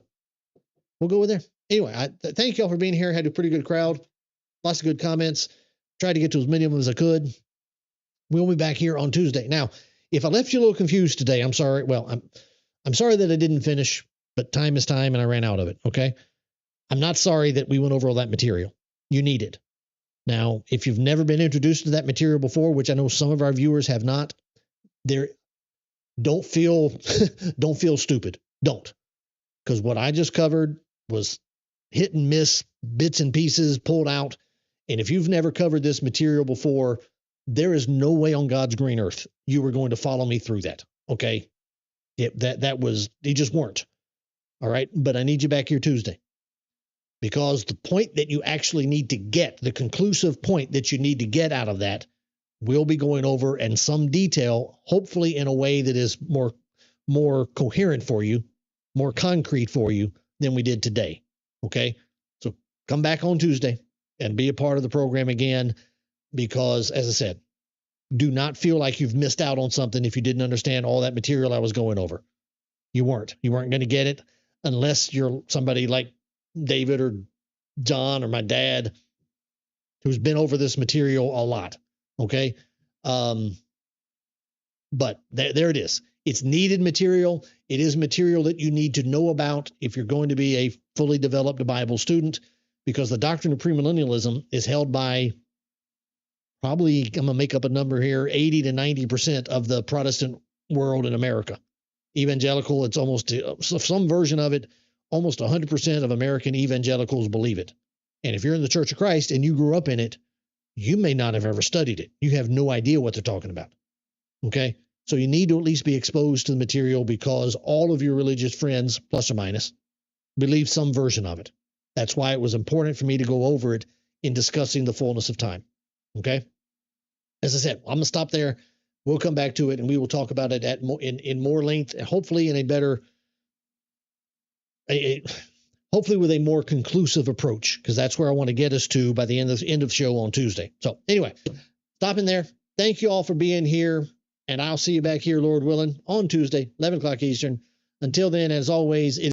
A: we'll go with there. Anyway, thank y'all for being here. Had a pretty good crowd. Lots of good comments. Tried to get to as many of them as I could. We'll be back here on Tuesday. Now, if I left you a little confused today, I'm sorry. Well, I'm sorry that I didn't finish, but time is time and I ran out of it. Okay. I'm not sorry that we went over all that material. You need it. Now, if you've never been introduced to that material before, which I know some of our viewers have not, don't feel stupid. Don't. Because what I just covered was hit and miss, bits and pieces pulled out. And if you've never covered this material before, there is no way on God's green earth you were going to follow me through that. Okay. They just weren't. All right. But I need you back here Tuesday. Because the point that you actually need to get, the conclusive point that you need to get out of that, we'll be going over in some detail, hopefully in a way that is more coherent for you, more concrete for you than we did today. Okay? So come back on Tuesday and be a part of the program again because, as I said, do not feel like you've missed out on something if you didn't understand all that material I was going over. You weren't. You weren't going to get it unless you're somebody like David or John or my dad who's been over this material a lot. Okay. But there it is. It's needed material. It is material that you need to know about if you're going to be a fully developed Bible student, because the doctrine of premillennialism is held by probably, I'm going to make up a number here, 80 to 90% of the Protestant world in America. Evangelical, it's almost some version of it. Almost 100% of American evangelicals believe it. And if you're in the Church of Christ and you grew up in it, you may not have ever studied it. You have no idea what they're talking about. Okay? So you need to at least be exposed to the material because all of your religious friends, plus or minus, believe some version of it. That's why it was important for me to go over it in discussing the fullness of time. Okay? As I said, I'm going to stop there. We'll come back to it and we will talk about it in more length, hopefully in a better hopefully with a more conclusive approach, because that's where I want to get us to by the end of the show on Tuesday. So anyway, stopping there. Thank you all for being here, and I'll see you back here, Lord willing, on Tuesday, 11 o'clock Eastern. Until then, as always,